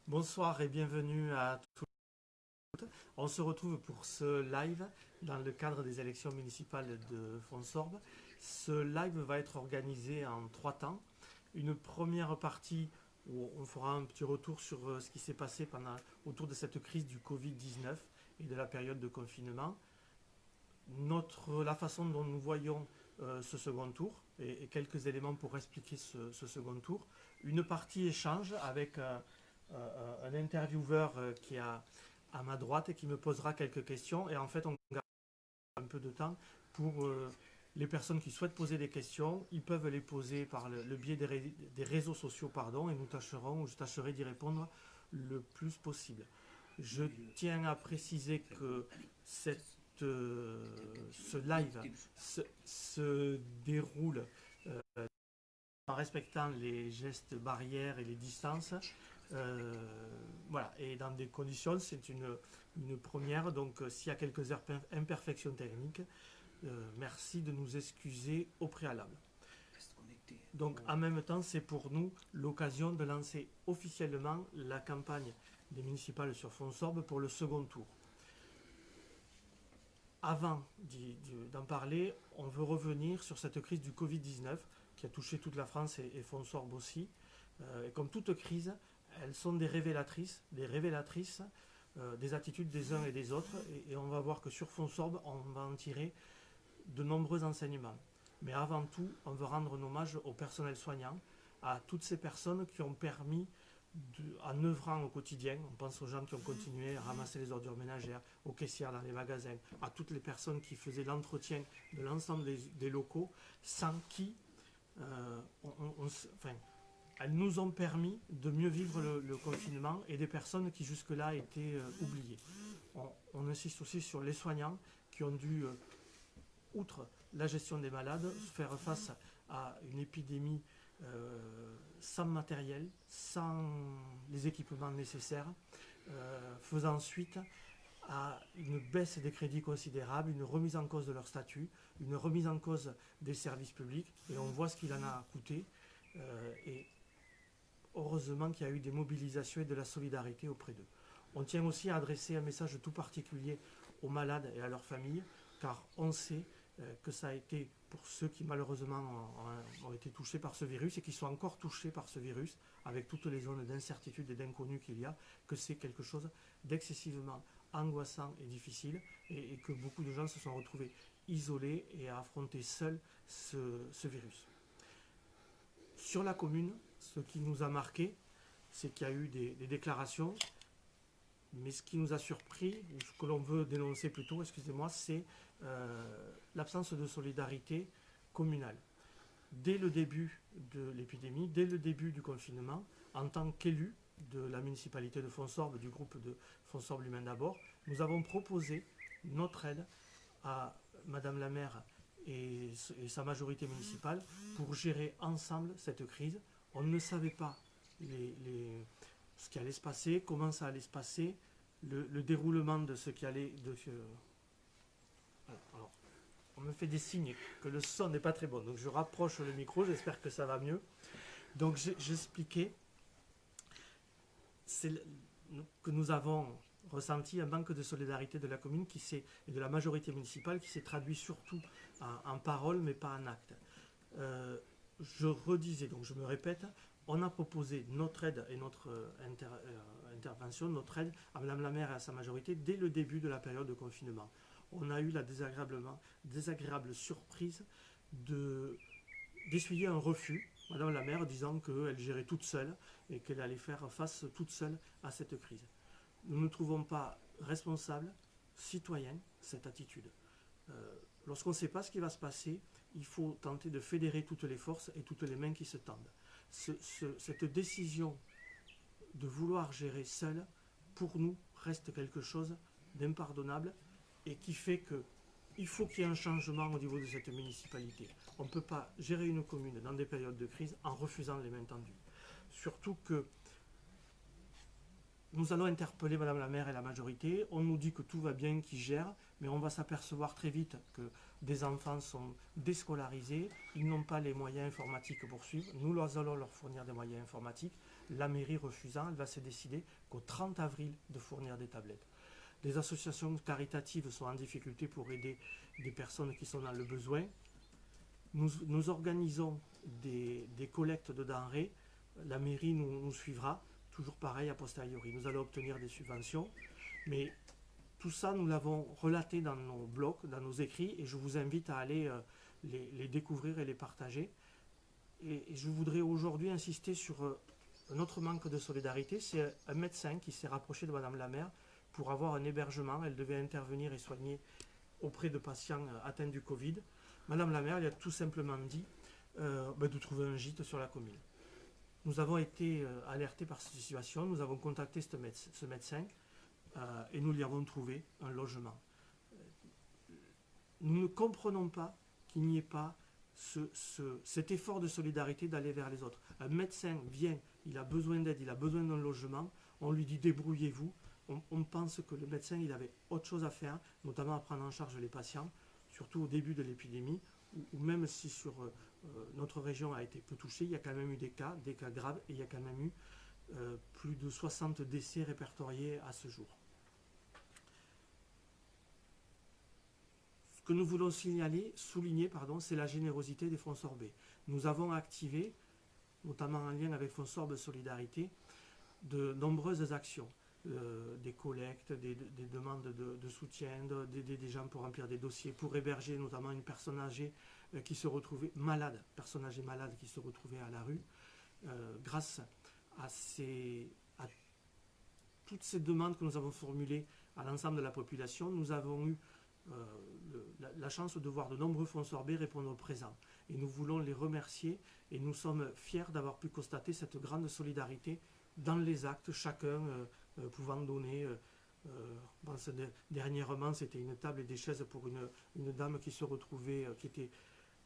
Bonsoir et bienvenue à tous. On se retrouve pour ce live dans le cadre des élections municipales de Fonsorbe. Ce live va être organisé en 3 temps. Une première partie où on fera un petit retour sur ce qui s'est passé autour de cette crise du Covid-19 et de la période de confinement. La façon dont nous voyons ce second tour et quelques éléments pour expliquer ce second tour. Une partie échange avec un intervieweur qui est à ma droite et qui me posera quelques questions. Et en fait, on garde un peu de temps pour les personnes qui souhaitent poser des questions. Ils peuvent les poser par le biais des réseaux sociaux, pardon, et je tâcherai d'y répondre le plus possible. Je tiens à préciser que ce live se déroule en respectant les gestes barrières et les distances. Voilà, et dans des conditions, c'est une première, donc s'il y a quelques imperfections techniques, merci de nous excuser au préalable. Donc en même temps, c'est pour nous l'occasion de lancer officiellement la campagne des municipales sur Fonsorbe pour le second tour. Avant d'en parler, on veut revenir sur cette crise du Covid-19 qui a touché toute la France et Fonsorbe aussi. Et comme toute crise, elles sont des révélatrices des attitudes des uns et des autres. Et on va voir que sur Fonsorbe, on va en tirer de nombreux enseignements. Mais avant tout, on veut rendre un hommage au personnel soignant, à toutes ces personnes qui ont permis, en œuvrant au quotidien, on pense aux gens qui ont continué à ramasser les ordures ménagères, aux caissières dans les magasins, à toutes les personnes qui faisaient l'entretien de l'ensemble des locaux, sans qui elles nous ont permis de mieux vivre le confinement et des personnes qui jusque-là étaient oubliées. On insiste aussi sur les soignants qui ont dû, outre la gestion des malades, faire face à une épidémie sans matériel, sans les équipements nécessaires, faisant suite à une baisse des crédits considérable, une remise en cause de leur statut, une remise en cause des services publics, et on voit ce qu'il en a coûté. Et heureusement qu'il y a eu des mobilisations et de la solidarité auprès d'eux. On tient aussi à adresser un message tout particulier aux malades et à leurs familles, car on sait que ça a été, pour ceux qui malheureusement ont été touchés par ce virus et qui sont encore touchés par ce virus, avec toutes les zones d'incertitude et d'inconnu qu'il y a, que c'est quelque chose d'excessivement angoissant et difficile, et que beaucoup de gens se sont retrouvés isolés et à affronter seuls ce virus. Sur la commune, ce qui nous a marqué, c'est qu'il y a eu des déclarations, mais ce qui nous a surpris, ou ce que l'on veut dénoncer plutôt, excusez-moi, c'est l'absence de solidarité communale. Dès le début de l'épidémie, dès le début du confinement, en tant qu'élu de la municipalité de Fonsorbe, du groupe de Fonsorbe L'Humain d'abord, nous avons proposé notre aide à Madame la maire et sa majorité municipale pour gérer ensemble cette crise. On ne savait pas ce qui allait se passer, comment ça allait se passer, le déroulement de ce qui allait... Alors, on me fait des signes que le son n'est pas très bon, donc je rapproche le micro, j'espère que ça va mieux. Donc j'expliquais que nous avons ressenti un manque de solidarité de la commune et de la majorité municipale qui s'est traduit surtout en paroles mais pas en actes. Je redisais, donc je me répète, on a proposé notre aide et notre intervention, notre aide à Madame la maire et à sa majorité dès le début de la période de confinement. On a eu la désagréable surprise d'essuyer un refus, Madame la maire disant qu'elle gérait toute seule et qu'elle allait faire face toute seule à cette crise. Nous ne trouvons pas responsable, citoyen, cette attitude. Lorsqu'on ne sait pas ce qui va se passer, il faut tenter de fédérer toutes les forces et toutes les mains qui se tendent. Cette décision de vouloir gérer seul, pour nous, reste quelque chose d'impardonnable et qui fait qu'il faut qu'il y ait un changement au niveau de cette municipalité. On ne peut pas gérer une commune dans des périodes de crise en refusant les mains tendues. Surtout que Nous allons interpeller Madame la maire et la majorité. On nous dit que tout va bien, qu'ils gèrent, mais on va s'apercevoir très vite que des enfants sont déscolarisés, ils n'ont pas les moyens informatiques pour suivre. Nous allons leur fournir des moyens informatiques. La mairie refusant, elle va se décider qu'au 30 avril de fournir des tablettes. Des associations caritatives sont en difficulté pour aider des personnes qui sont dans le besoin. Nous organisons des collectes de denrées. La mairie nous suivra. Toujours pareil a posteriori. Nous allons obtenir des subventions. Mais tout ça, nous l'avons relaté dans nos blogs, dans nos écrits, et je vous invite à aller les découvrir et les partager. Et je voudrais aujourd'hui insister sur un autre manque de solidarité. C'est un médecin qui s'est rapproché de Madame la maire pour avoir un hébergement. Elle devait intervenir et soigner auprès de patients atteints du Covid. Madame la maire, elle a tout simplement dit de trouver un gîte sur la commune. Nous avons été alertés par cette situation, nous avons contacté ce médecin et nous lui avons trouvé un logement. Nous ne comprenons pas qu'il n'y ait pas cet effort de solidarité d'aller vers les autres. Un médecin vient, il a besoin d'aide, il a besoin d'un logement, on lui dit débrouillez-vous. On pense que le médecin il avait autre chose à faire, notamment à prendre en charge les patients, surtout au début de l'épidémie, ou même si sur notre région a été peu touchée, il y a quand même eu des cas graves, et il y a quand même eu plus de 60 décès répertoriés à ce jour. Ce que nous voulons souligner, c'est la générosité des fonds sorbets. Nous avons activé, notamment en lien avec Fonds Sorbe Solidarité, de nombreuses actions. Des collectes, des demandes de soutien, des gens pour remplir des dossiers, pour héberger notamment une personne âgée qui se retrouvait malade, personne âgée malade qui se retrouvait à la rue. Grâce à toutes ces demandes que nous avons formulées à l'ensemble de la population, nous avons eu la chance de voir de nombreux fonds sorbets répondre au présent. Et nous voulons les remercier et nous sommes fiers d'avoir pu constater cette grande solidarité dans les actes, chacun pouvant donner. Dernièrement, c'était une table et des chaises pour une dame qui se retrouvait, qui était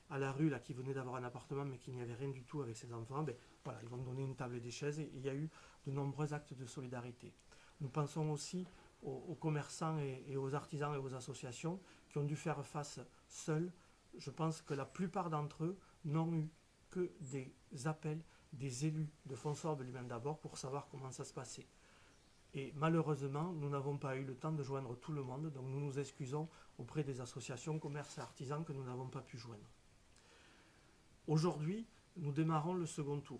à la rue, là, qui venait d'avoir un appartement, mais qui n'y avait rien du tout avec ses enfants. Voilà, ils vont donner une table et des chaises, et il y a eu de nombreux actes de solidarité. Nous pensons aussi aux commerçants et aux artisans et aux associations qui ont dû faire face seuls. Je pense que la plupart d'entre eux n'ont eu que des appels des élus de Fonds Sorbe lui-même d'abord pour savoir comment ça se passait. Et malheureusement, nous n'avons pas eu le temps de joindre tout le monde, donc nous nous excusons auprès des associations, commerces et artisans que nous n'avons pas pu joindre. Aujourd'hui, nous démarrons le second tour.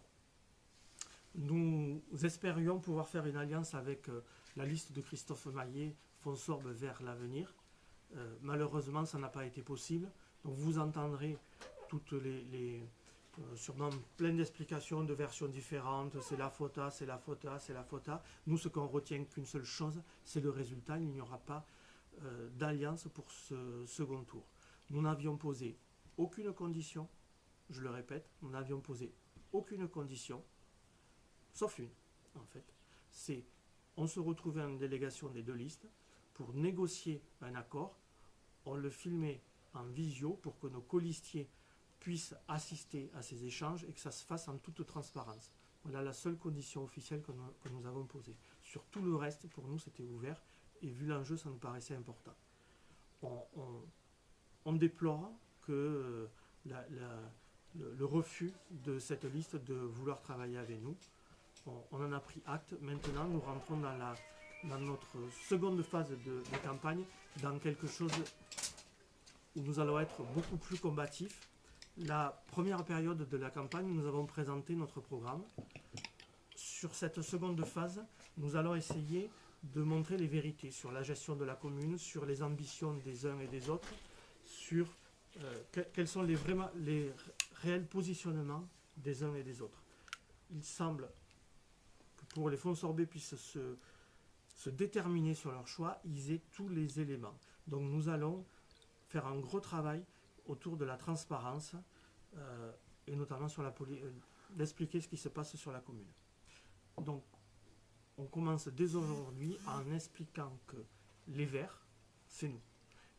Nous espérions pouvoir faire une alliance avec la liste de Christophe Maillet, Fonds Sorbe vers l'avenir. Malheureusement, ça n'a pas été possible. Donc vous entendrez toutes sûrement plein d'explications, de versions différentes, c'est la FOTA, c'est la FOTA, c'est la FOTA. Nous, ce qu'on retient qu'une seule chose, c'est le résultat. Il n'y aura pas d'alliance pour ce second tour. Nous n'avions posé aucune condition, je le répète, nous n'avions posé aucune condition, sauf une, en fait. C'est, on se retrouvait en délégation des deux listes pour négocier un accord. On le filmait en visio pour que nos colistiers puissent assister à ces échanges et que ça se fasse en toute transparence. Voilà la seule condition officielle que nous avons posée. Sur tout le reste, pour nous, c'était ouvert et vu l'enjeu, ça nous paraissait important. On déplore que le refus de cette liste de vouloir travailler avec nous. On en a pris acte. Maintenant, nous rentrons dans notre seconde phase de campagne, dans quelque chose où nous allons être beaucoup plus combatifs. La première période de la campagne, nous avons présenté notre programme. Sur cette seconde phase, nous allons essayer de montrer les vérités sur la gestion de la commune, sur les ambitions des uns et des autres, sur quels sont les réels positionnements des uns et des autres. Il semble que pour les fonds sorbets puissent se déterminer sur leur choix, ils aient tous les éléments. Donc nous allons faire un gros travail autour de la transparence et notamment sur d'expliquer ce qui se passe sur la commune. Donc, on commence dès aujourd'hui en expliquant que les Verts, c'est nous.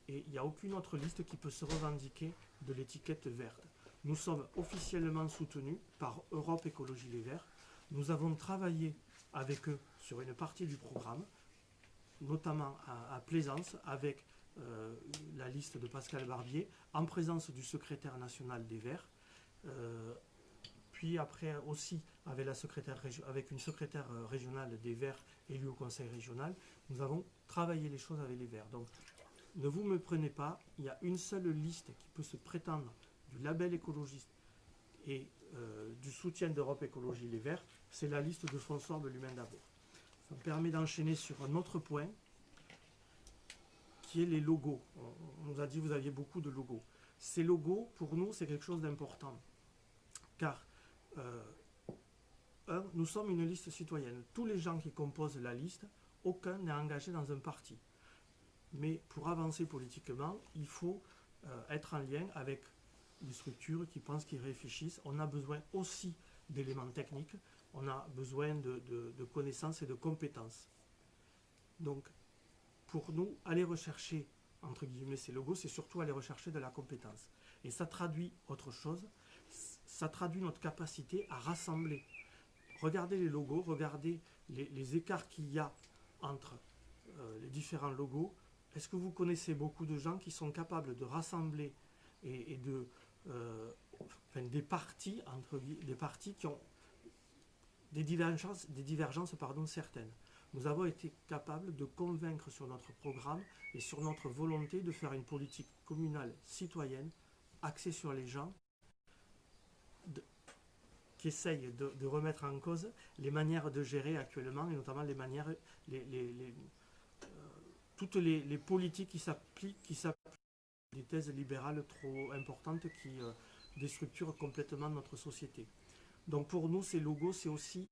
Et il n'y a aucune autre liste qui peut se revendiquer de l'étiquette verte. Nous sommes officiellement soutenus par Europe Écologie Les Verts. Nous avons travaillé avec eux sur une partie du programme, notamment à Plaisance, avec la liste de Pascal Barbier, en présence du secrétaire national des Verts, puis après aussi avec, avec une secrétaire régionale des Verts élue au conseil régional, nous avons travaillé les choses avec les Verts. Donc ne vous me prenez pas, il y a une seule liste qui peut se prétendre du label écologiste et du soutien d'Europe Écologie Les Verts, c'est la liste de Fonsorbe Lumin d'Abour. Ça me permet d'enchaîner sur un autre point, qui est les logos. On nous a dit que vous aviez beaucoup de logos. Ces logos, pour nous, c'est quelque chose d'important. Car, nous sommes une liste citoyenne. Tous les gens qui composent la liste, aucun n'est engagé dans un parti. Mais pour avancer politiquement, il faut être en lien avec des structures qui pensent, qui réfléchissent. On a besoin aussi d'éléments techniques, on a besoin de connaissances et de compétences. Donc, pour nous, aller rechercher, entre guillemets, ces logos, c'est surtout aller rechercher de la compétence. Et ça traduit autre chose, ça traduit notre capacité à rassembler. Regardez les logos, regardez les écarts qu'il y a entre les différents logos. Est-ce que vous connaissez beaucoup de gens qui sont capables de rassembler et de, des partis qui ont des divergences certaines. Nous avons été capables de convaincre sur notre programme et sur notre volonté de faire une politique communale citoyenne axée sur les gens, qui essaye de remettre en cause les manières de gérer actuellement, et notamment les manières, toutes les politiques qui s'appliquent, des thèses libérales trop importantes qui déstructurent complètement notre société. Donc pour nous, ces logos, c'est aussi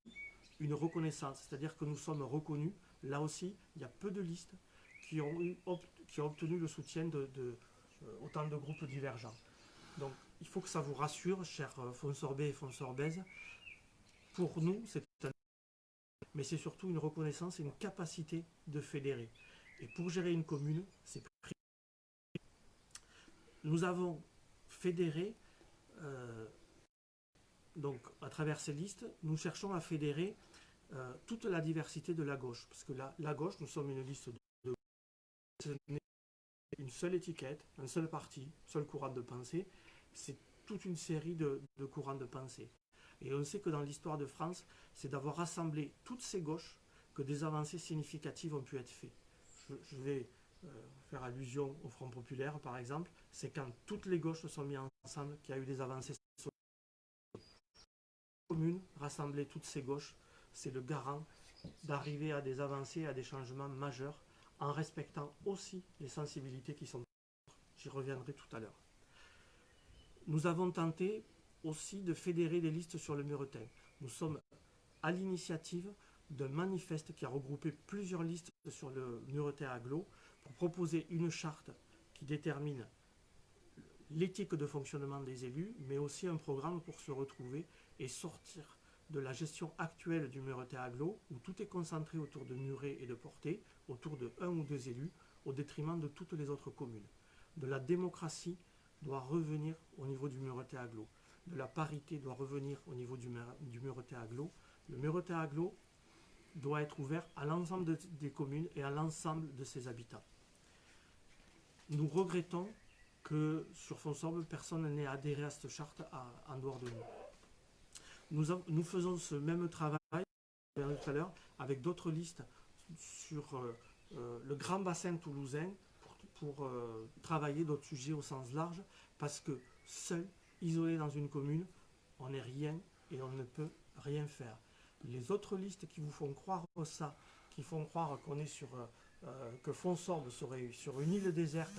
une reconnaissance, c'est-à-dire que nous sommes reconnus. Là aussi, il y a peu de listes qui ont obtenu le soutien autant de groupes divergents. Donc il faut que ça vous rassure, chers Fonsorbais et Fonsorbaises. Pour nous, c'est un... mais c'est surtout une reconnaissance et une capacité de fédérer. Et pour gérer une commune, c'est... Nous avons fédéré, donc à travers ces listes, nous cherchons à fédérer toute la diversité de la gauche. Parce que la gauche, nous sommes une liste de... une seule étiquette, un seul parti, un seul courant de pensée. C'est toute une série de courants de pensée. Et on sait que dans l'histoire de France, c'est d'avoir rassemblé toutes ces gauches que des avancées significatives ont pu être faites. Je vais faire allusion au Front Populaire, par exemple. C'est quand toutes les gauches se sont mises ensemble qu'il y a eu des avancées communes. Rassembler toutes ces gauches, c'est le garant d'arriver à des avancées, à des changements majeurs, en respectant aussi les sensibilités qui sont... J'y reviendrai tout à l'heure. Nous avons tenté aussi de fédérer des listes sur le Muretin. Nous sommes à l'initiative d'un manifeste qui a regroupé plusieurs listes sur le Muretin Agglo pour proposer une charte qui détermine l'éthique de fonctionnement des élus, mais aussi un programme pour se retrouver et sortir de la gestion actuelle du Muretin Agglo, où tout est concentré autour de Muret et de Portet, autour de un ou deux élus, au détriment de toutes les autres communes. De la démocratie doit revenir au niveau du Muretin Agglo. De la parité doit revenir au niveau du Muretin Agglo. Le Muretin Agglo doit être ouvert à l'ensemble des communes et à l'ensemble de ses habitants. Nous regrettons que sur Fonsorbe, personne n'ait adhéré à cette charte en dehors de nous. Nous faisons ce même travail tout à l'heure avec d'autres listes sur le grand bassin toulousain pour travailler d'autres sujets au sens large, parce que seul, isolé dans une commune, on n'est rien et on ne peut rien faire. Les autres listes qui vous font croire ça, qui font croire qu'on est sur que Fonsorbe serait sur une île déserte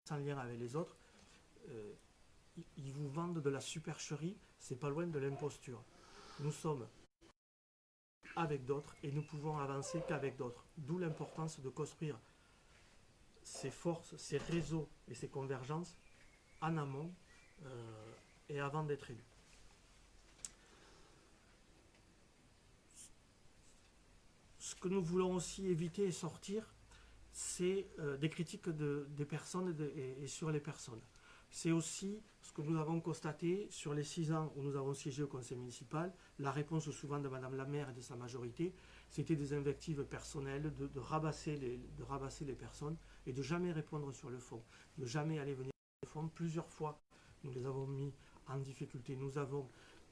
sans lien avec les autres, ils vous vendent de la supercherie, c'est pas loin de l'imposture. Nous sommes avec d'autres et nous pouvons avancer qu'avec d'autres. D'où l'importance de construire ces forces, ces réseaux et ces convergences en amont et avant d'être élu. Ce que nous voulons aussi éviter et sortir, c'est des critiques des personnes et sur les personnes. C'est aussi ce que nous avons constaté sur les 6 ans où nous avons siégé au conseil municipal. La réponse souvent de Madame la maire et de sa majorité, c'était des invectives personnelles, de rabasser les personnes et de jamais répondre sur le fond, de jamais aller venir sur le fond. Plusieurs fois, nous les avons mis en difficulté. Nous avons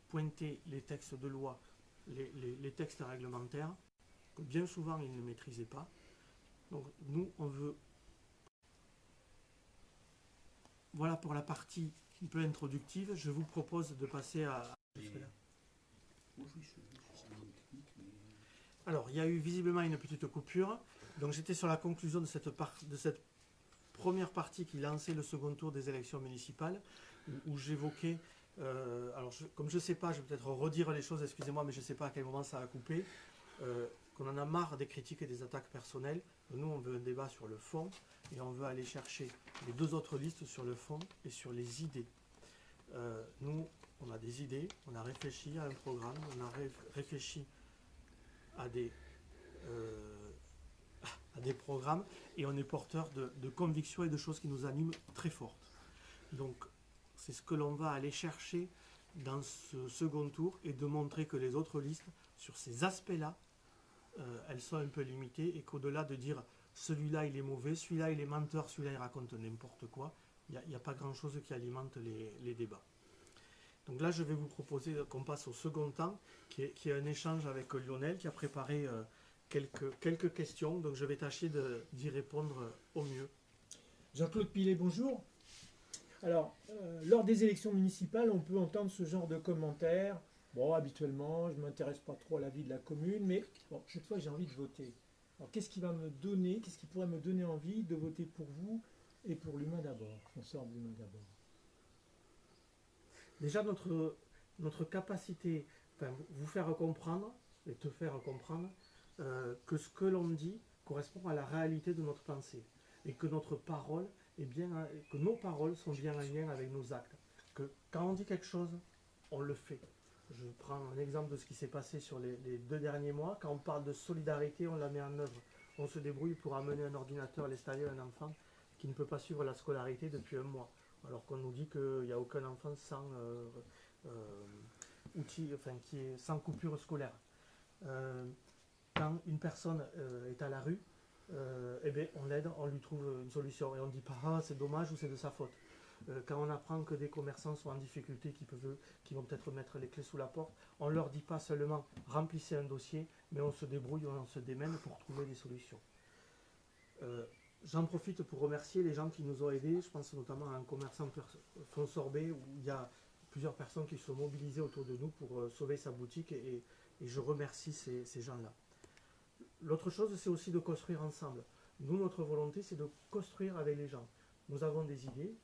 pointé les textes de loi, les textes réglementaires, que bien souvent ils ne maîtrisaient pas. Donc nous, on veut... Voilà pour la partie un peu introductive. Je vous propose de passer à... Alors, il y a eu visiblement une petite coupure. Donc j'étais sur la conclusion de cette première partie qui lançait le second tour des élections municipales, où j'évoquais... comme je ne sais pas, je vais peut-être redire les choses, excusez-moi, mais je ne sais pas à quel moment ça a coupé, qu'on en a marre des critiques et des attaques personnelles. Nous, on veut un débat sur le fond, et on veut aller chercher les 2 autres listes sur le fond et sur les idées. Nous, on a des idées, on a réfléchi à un programme, on a réfléchi à des programmes, et on est porteur de convictions et de choses qui nous animent très fortes. Donc, c'est ce que l'on va aller chercher dans ce second tour, et de montrer que les autres listes, sur ces aspects-là, elles sont un peu limitées, et qu'au-delà de dire celui-là il est mauvais, celui-là il est menteur, celui-là il raconte n'importe quoi, il n'y a pas grand-chose qui alimente les débats. Donc là, je vais vous proposer qu'on passe au second temps, qui est un échange avec Lionel, qui a préparé quelques questions. Donc je vais tâcher d'y répondre au mieux. Jean-Claude Pilet, bonjour. Alors, lors des élections municipales, on peut entendre ce genre de commentaires. Bon, habituellement, je ne m'intéresse pas trop à la vie de la commune, mais bon, cette fois, j'ai envie de voter. Alors, qu'est-ce qui pourrait me donner envie de voter pour vous et pour l'humain d'abord, François l'humain d'abord? Déjà, notre capacité, enfin, vous faire comprendre, et te faire comprendre, que ce que l'on dit correspond à la réalité de notre pensée, et que notre parole est bien, que nos paroles sont bien en lien avec nos actes. Que quand on dit quelque chose, on le fait. Je prends un exemple de ce qui s'est passé sur les 2 derniers mois. Quand on parle de solidarité, on la met en œuvre. On se débrouille pour amener un ordinateur à l'extérieur à un enfant qui ne peut pas suivre la scolarité depuis 1 mois. Alors qu'on nous dit qu'il n'y a aucun enfant sans outils, enfin, qui est sans coupure scolaire. Quand une personne est à la rue, eh bien, on l'aide, on lui trouve une solution. Et on ne dit pas ah, c'est dommage ou c'est de sa faute. Quand on apprend que des commerçants sont en difficulté, qui vont peut-être mettre les clés sous la porte, on ne leur dit pas seulement remplissez un dossier, mais on se débrouille, on se démène pour trouver des solutions. J'en profite pour remercier les gens qui nous ont aidés. Je pense notamment à un commerçant Fonsorbet, où il y a plusieurs personnes qui se sont mobilisées autour de nous pour sauver sa boutique, et je remercie ces gens-là. L'autre chose, c'est aussi de construire ensemble. Nous, notre volonté, c'est de construire avec les gens. Nous avons des idées,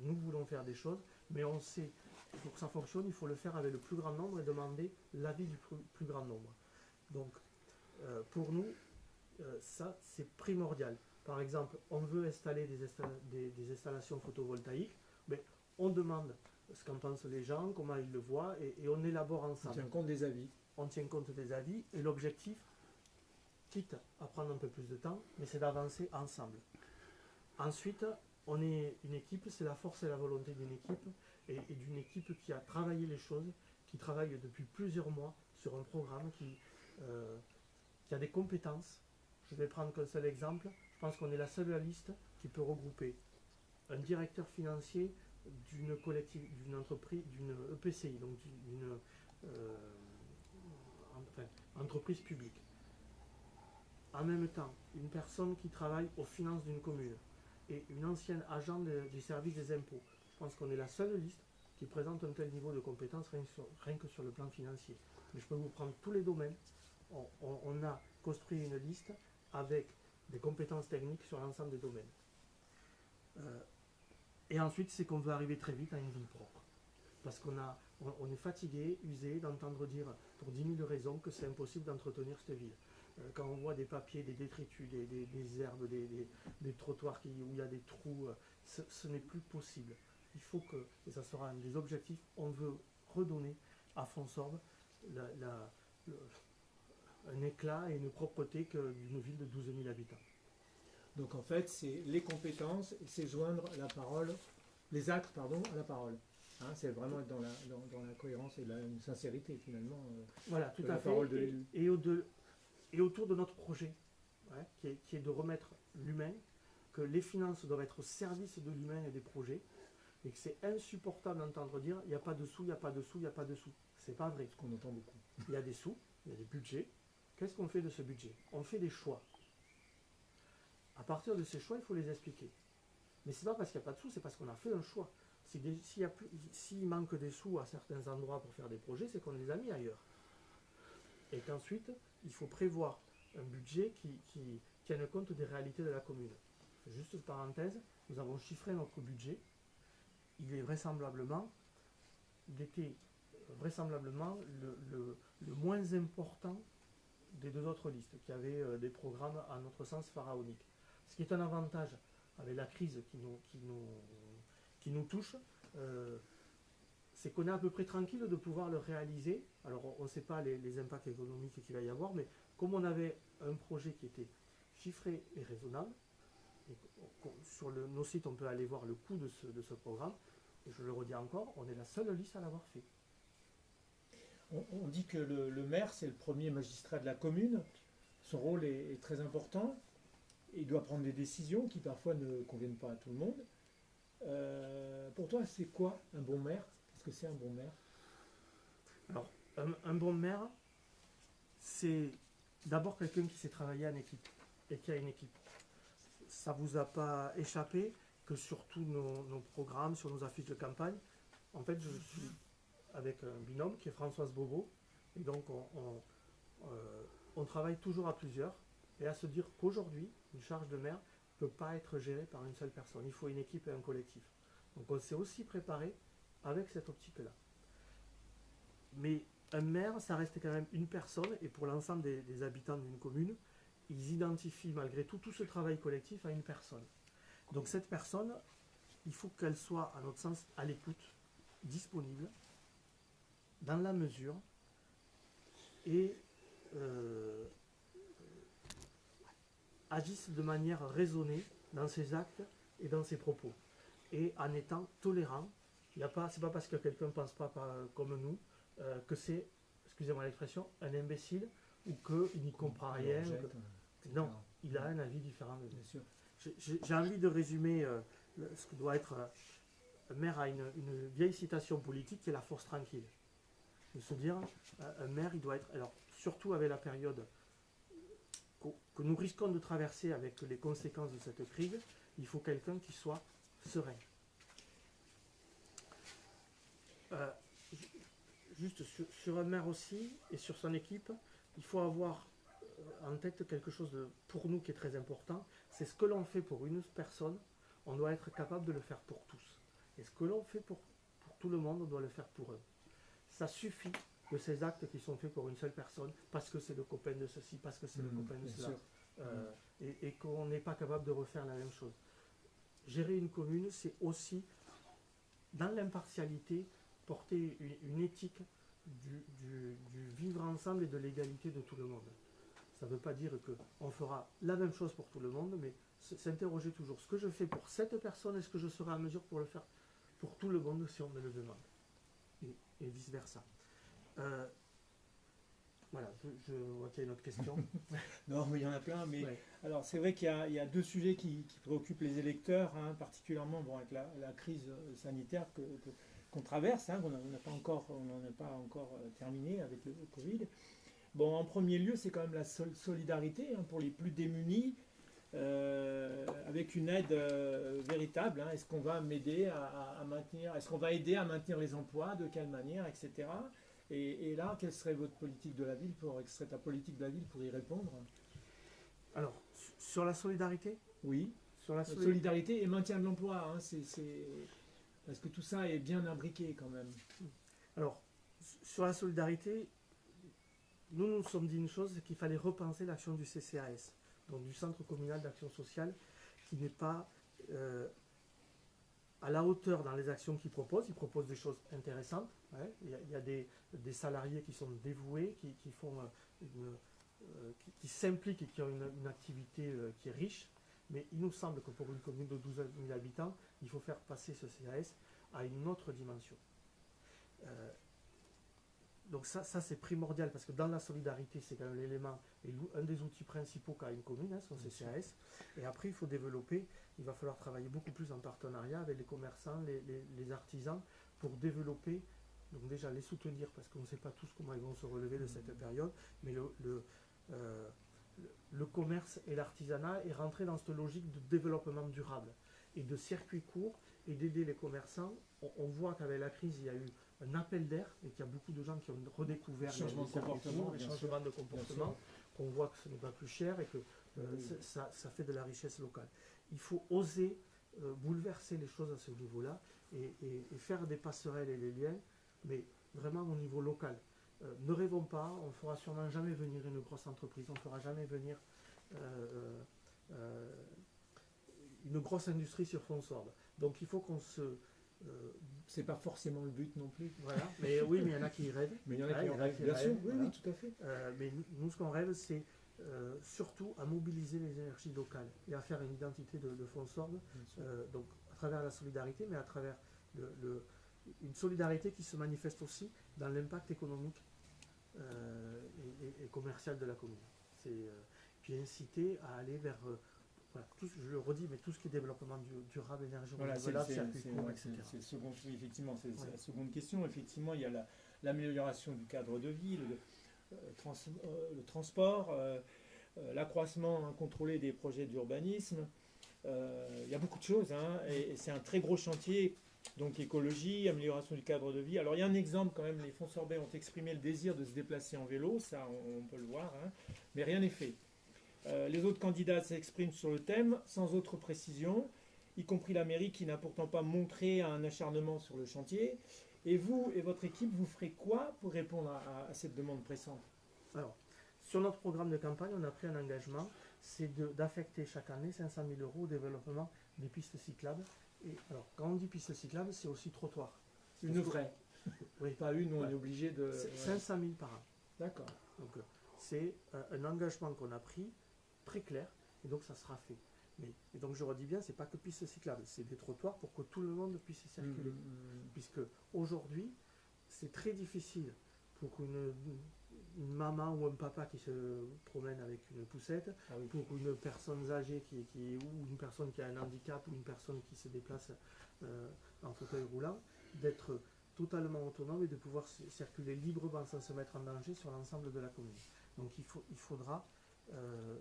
nous voulons faire des choses, mais on sait que pour que ça fonctionne, il faut le faire avec le plus grand nombre et demander l'avis du plus grand nombre. Donc, pour nous, ça, c'est primordial. Par exemple, on veut installer des installations photovoltaïques, mais on demande ce qu'en pensent les gens, comment ils le voient, et on élabore ensemble. On tient compte des avis. On tient compte des avis, et l'objectif, quitte à prendre un peu plus de temps, mais c'est d'avancer ensemble. Ensuite, on est une équipe, c'est la force et la volonté d'une équipe, et d'une équipe qui a travaillé les choses, qui travaille depuis plusieurs mois sur un programme qui a des compétences. Je vais prendre qu'un seul exemple. Je pense qu'on est la seule liste qui peut regrouper un directeur financier d'une entreprise, d'une EPCI, donc d'une entreprise publique. En même temps, une personne qui travaille aux finances d'une commune et une ancienne agent du service des impôts. Je pense qu'on est la seule liste qui présente un tel niveau de compétences rien que sur le plan financier. Mais je peux vous prendre tous les domaines. On a construit une liste avec des compétences techniques sur l'ensemble des domaines. Et ensuite, c'est qu'on veut arriver très vite à une ville propre. Parce qu'on est fatigué, usé d'entendre dire pour 10 000 raisons que c'est impossible d'entretenir cette ville. Quand on voit des papiers, des détritus, des herbes, des trottoirs où il y a des trous, ce n'est plus possible. Il faut que, et ça sera un des objectifs, on veut redonner à Fonsorbe un éclat et une propreté d'une ville de 12 000 habitants. Donc en fait, c'est les compétences, c'est joindre la parole les actes, pardon, à la parole. Hein, c'est vraiment être dans la cohérence et la sincérité finalement Voilà, tout de à la fait. parole de l'élu. Et autour de notre projet, ouais, qui est de remettre l'humain, que les finances doivent être au service de l'humain et des projets, et que c'est insupportable d'entendre dire il n'y a pas de sous, il n'y a pas de sous, il n'y a pas de sous. C'est pas vrai. Ce qu'on entend beaucoup. Il y a des sous, il y a des budgets. Qu'est-ce qu'on fait de ce budget? On fait des choix. À partir de ces choix, il faut les expliquer. Mais c'est pas parce qu'il n'y a pas de sous, c'est parce qu'on a fait un choix. S'il manque des sous à certains endroits pour faire des projets, c'est qu'on les a mis ailleurs. Et qu'ensuite, il faut prévoir un budget qui tienne compte des réalités de la commune. Juste une parenthèse, nous avons chiffré notre budget. Il était vraisemblablement le moins important des deux autres listes, qui avaient des programmes, à notre sens, pharaoniques. Ce qui est un avantage avec la crise qui nous touche, c'est qu'on est à peu près tranquille de pouvoir le réaliser. Alors on ne sait pas les impacts économiques qu'il va y avoir, mais comme on avait un projet qui était chiffré et raisonnable, et sur nos sites on peut aller voir le coût de ce programme, et je le redis encore, on est la seule liste à l'avoir fait. On dit que le maire, c'est le premier magistrat de la commune. Son rôle est très important. Il doit prendre des décisions qui parfois ne conviennent pas à tout le monde. Pour toi, c'est quoi un bon maire? Qu'est-ce que c'est un bon maire? Alors, un bon maire, c'est d'abord quelqu'un qui sait travailler en équipe et qui a une équipe. Ça ne vous a pas échappé que sur tous nos programmes, sur nos affiches de campagne, en fait, je suis avec un binôme qui est Françoise Bobo, et donc on travaille toujours à plusieurs, et à se dire qu'aujourd'hui, une charge de maire ne peut pas être gérée par une seule personne. Il faut une équipe et un collectif. Donc on s'est aussi préparé avec cette optique-là. Mais un maire, ça reste quand même une personne, et pour l'ensemble des habitants d'une commune, ils identifient malgré tout ce travail collectif à une personne. Donc cette personne, il faut qu'elle soit, à notre sens, à l'écoute, disponible, dans la mesure, et agisse de manière raisonnée dans ses actes et dans ses propos, et en étant tolérant. C'est pas parce que quelqu'un ne pense pas comme nous que c'est, excusez-moi l'expression, un imbécile ou qu'il n'y comprend rien. Non, il a un avis différent de nous. Bien sûr. J'ai envie de résumer ce que doit être un maire à une vieille citation politique qui est la force tranquille. De se dire, un maire, il doit être, alors surtout avec la période que nous risquons de traverser avec les conséquences de cette crise, il faut quelqu'un qui soit serein. Juste sur un maire aussi et sur son équipe, il faut avoir en tête quelque chose pour nous qui est très important, c'est ce que l'on fait pour une personne, on doit être capable de le faire pour tous. Et ce que l'on fait pour tout le monde, on doit le faire pour eux. Ça suffit de ces actes qui sont faits pour une seule personne, parce que c'est le copain de ceci, parce que c'est le copain de cela. Et qu'on n'est pas capable de refaire la même chose. Gérer une commune, c'est aussi, dans l'impartialité, porter une éthique du vivre ensemble et de l'égalité de tout le monde. Ça ne veut pas dire qu'on fera la même chose pour tout le monde, mais s'interroger toujours, ce que je fais pour cette personne, est-ce que je serai en mesure pour le faire pour tout le monde si on me le demande, et vice-versa. Voilà, je vois qu'il y a une autre question. Non, mais il y en a plein. Mais Ouais. alors, c'est vrai qu'il y a deux sujets qui préoccupent les électeurs, hein, particulièrement avec la crise sanitaire qu'on traverse, hein, qu'on n'en a pas encore terminé avec le Covid. Bon, en premier lieu, c'est quand même la solidarité pour les plus démunis, avec une aide véritable. Hein. Est-ce qu'on va m'aider à maintenir, est-ce qu'on va aider à maintenir les emplois, de quelle manière, etc. Et là, quelle serait votre politique de la ville quelle serait ta politique de la ville pour y répondre? Alors, sur la solidarité? Oui, Sur la solidarité et maintien de l'emploi, hein, parce que tout ça est bien imbriqué quand même. Alors, sur la solidarité, nous sommes dit une chose, c'est qu'il fallait repenser l'action du CCAS, donc du Centre communal d'action sociale, qui n'est pas à la hauteur dans les actions qu'il propose. Il propose des choses intéressantes. Ouais. Il y a des salariés qui sont dévoués, qui s'impliquent et qui ont une activité qui est riche, Mais il nous semble que pour une commune de 12 000 habitants, il faut faire passer ce CAS à une autre dimension. Donc ça c'est primordial parce que dans la solidarité, c'est quand même l'élément et un des outils principaux qu'a une commune, hein, sont ces CAS. Et après, il faut développer, il va falloir travailler beaucoup plus en partenariat avec les commerçants, les artisans, pour développer, donc déjà les soutenir, parce qu'on ne sait pas tous comment ils vont se relever de cette période, mais le commerce et l'artisanat est rentré dans cette logique de développement durable et de circuit court et d'aider les commerçants. On voit qu'avec la crise, il y a eu un appel d'air et qu'il y a beaucoup de gens qui ont redécouvert les changements de comportement, les changements de comportement, qu'on voit que ce n'est pas plus cher et que ça fait de la richesse locale. Il faut oser bouleverser les choses à ce niveau-là et faire des passerelles et des liens, mais vraiment au niveau local. Ne rêvons pas, on ne fera sûrement jamais venir une grosse entreprise, on ne fera jamais venir une grosse industrie sur Fonsorbe. Donc il faut qu'on se... c'est pas forcément le but non plus. Voilà, mais oui, mais il y en a qui y rêvent. Mais il y en a qui en rêvent, bien sûr, oui, oui, tout à fait. Mais nous, ce qu'on rêve, c'est surtout à mobiliser les énergies locales et à faire une identité de Fonsorbe, donc à travers la solidarité, mais à travers une solidarité qui se manifeste aussi dans l'impact économique et commercial de la commune. C'est puis inciter à aller vers, voilà, je le redis, mais tout ce qui est développement durable, énergie renouvelable, circuit court, etc. C'est effectivement, c'est la seconde question. Effectivement, il y a l'amélioration du cadre de vie, le transport, l'accroissement incontrôlé des projets d'urbanisme. Il y a beaucoup de choses, hein, et c'est un très gros chantier. Donc écologie, amélioration du cadre de vie. Alors il y a un exemple quand même, les Fonsorbais ont exprimé le désir de se déplacer en vélo, ça on peut le voir, hein, mais rien n'est fait. Les autres candidats s'expriment sur le thème sans autre précision, y compris la mairie qui n'a pourtant pas montré un acharnement sur le chantier. Et vous et votre équipe, vous ferez quoi pour répondre à cette demande pressante? Alors, sur notre programme de campagne, on a pris un engagement, c'est d'affecter chaque année 500 000 € au développement des pistes cyclables. Et alors, quand on dit piste cyclable, c'est aussi trottoir. Une vraie. Oui. Pas une où on est obligé de... 500 000 par an. D'accord. Donc, c'est un engagement qu'on a pris, très clair, et donc ça sera fait. Et donc je redis bien, c'est pas que piste cyclable, c'est des trottoirs pour que tout le monde puisse y circuler. Puisque aujourd'hui, c'est très difficile pour une maman ou un papa qui se promène avec une poussette, pour une personne âgée ou une personne qui a un handicap ou une personne qui se déplace en fauteuil roulant, d'être totalement autonome et de pouvoir circuler librement sans se mettre en danger sur l'ensemble de la commune. Donc il faudra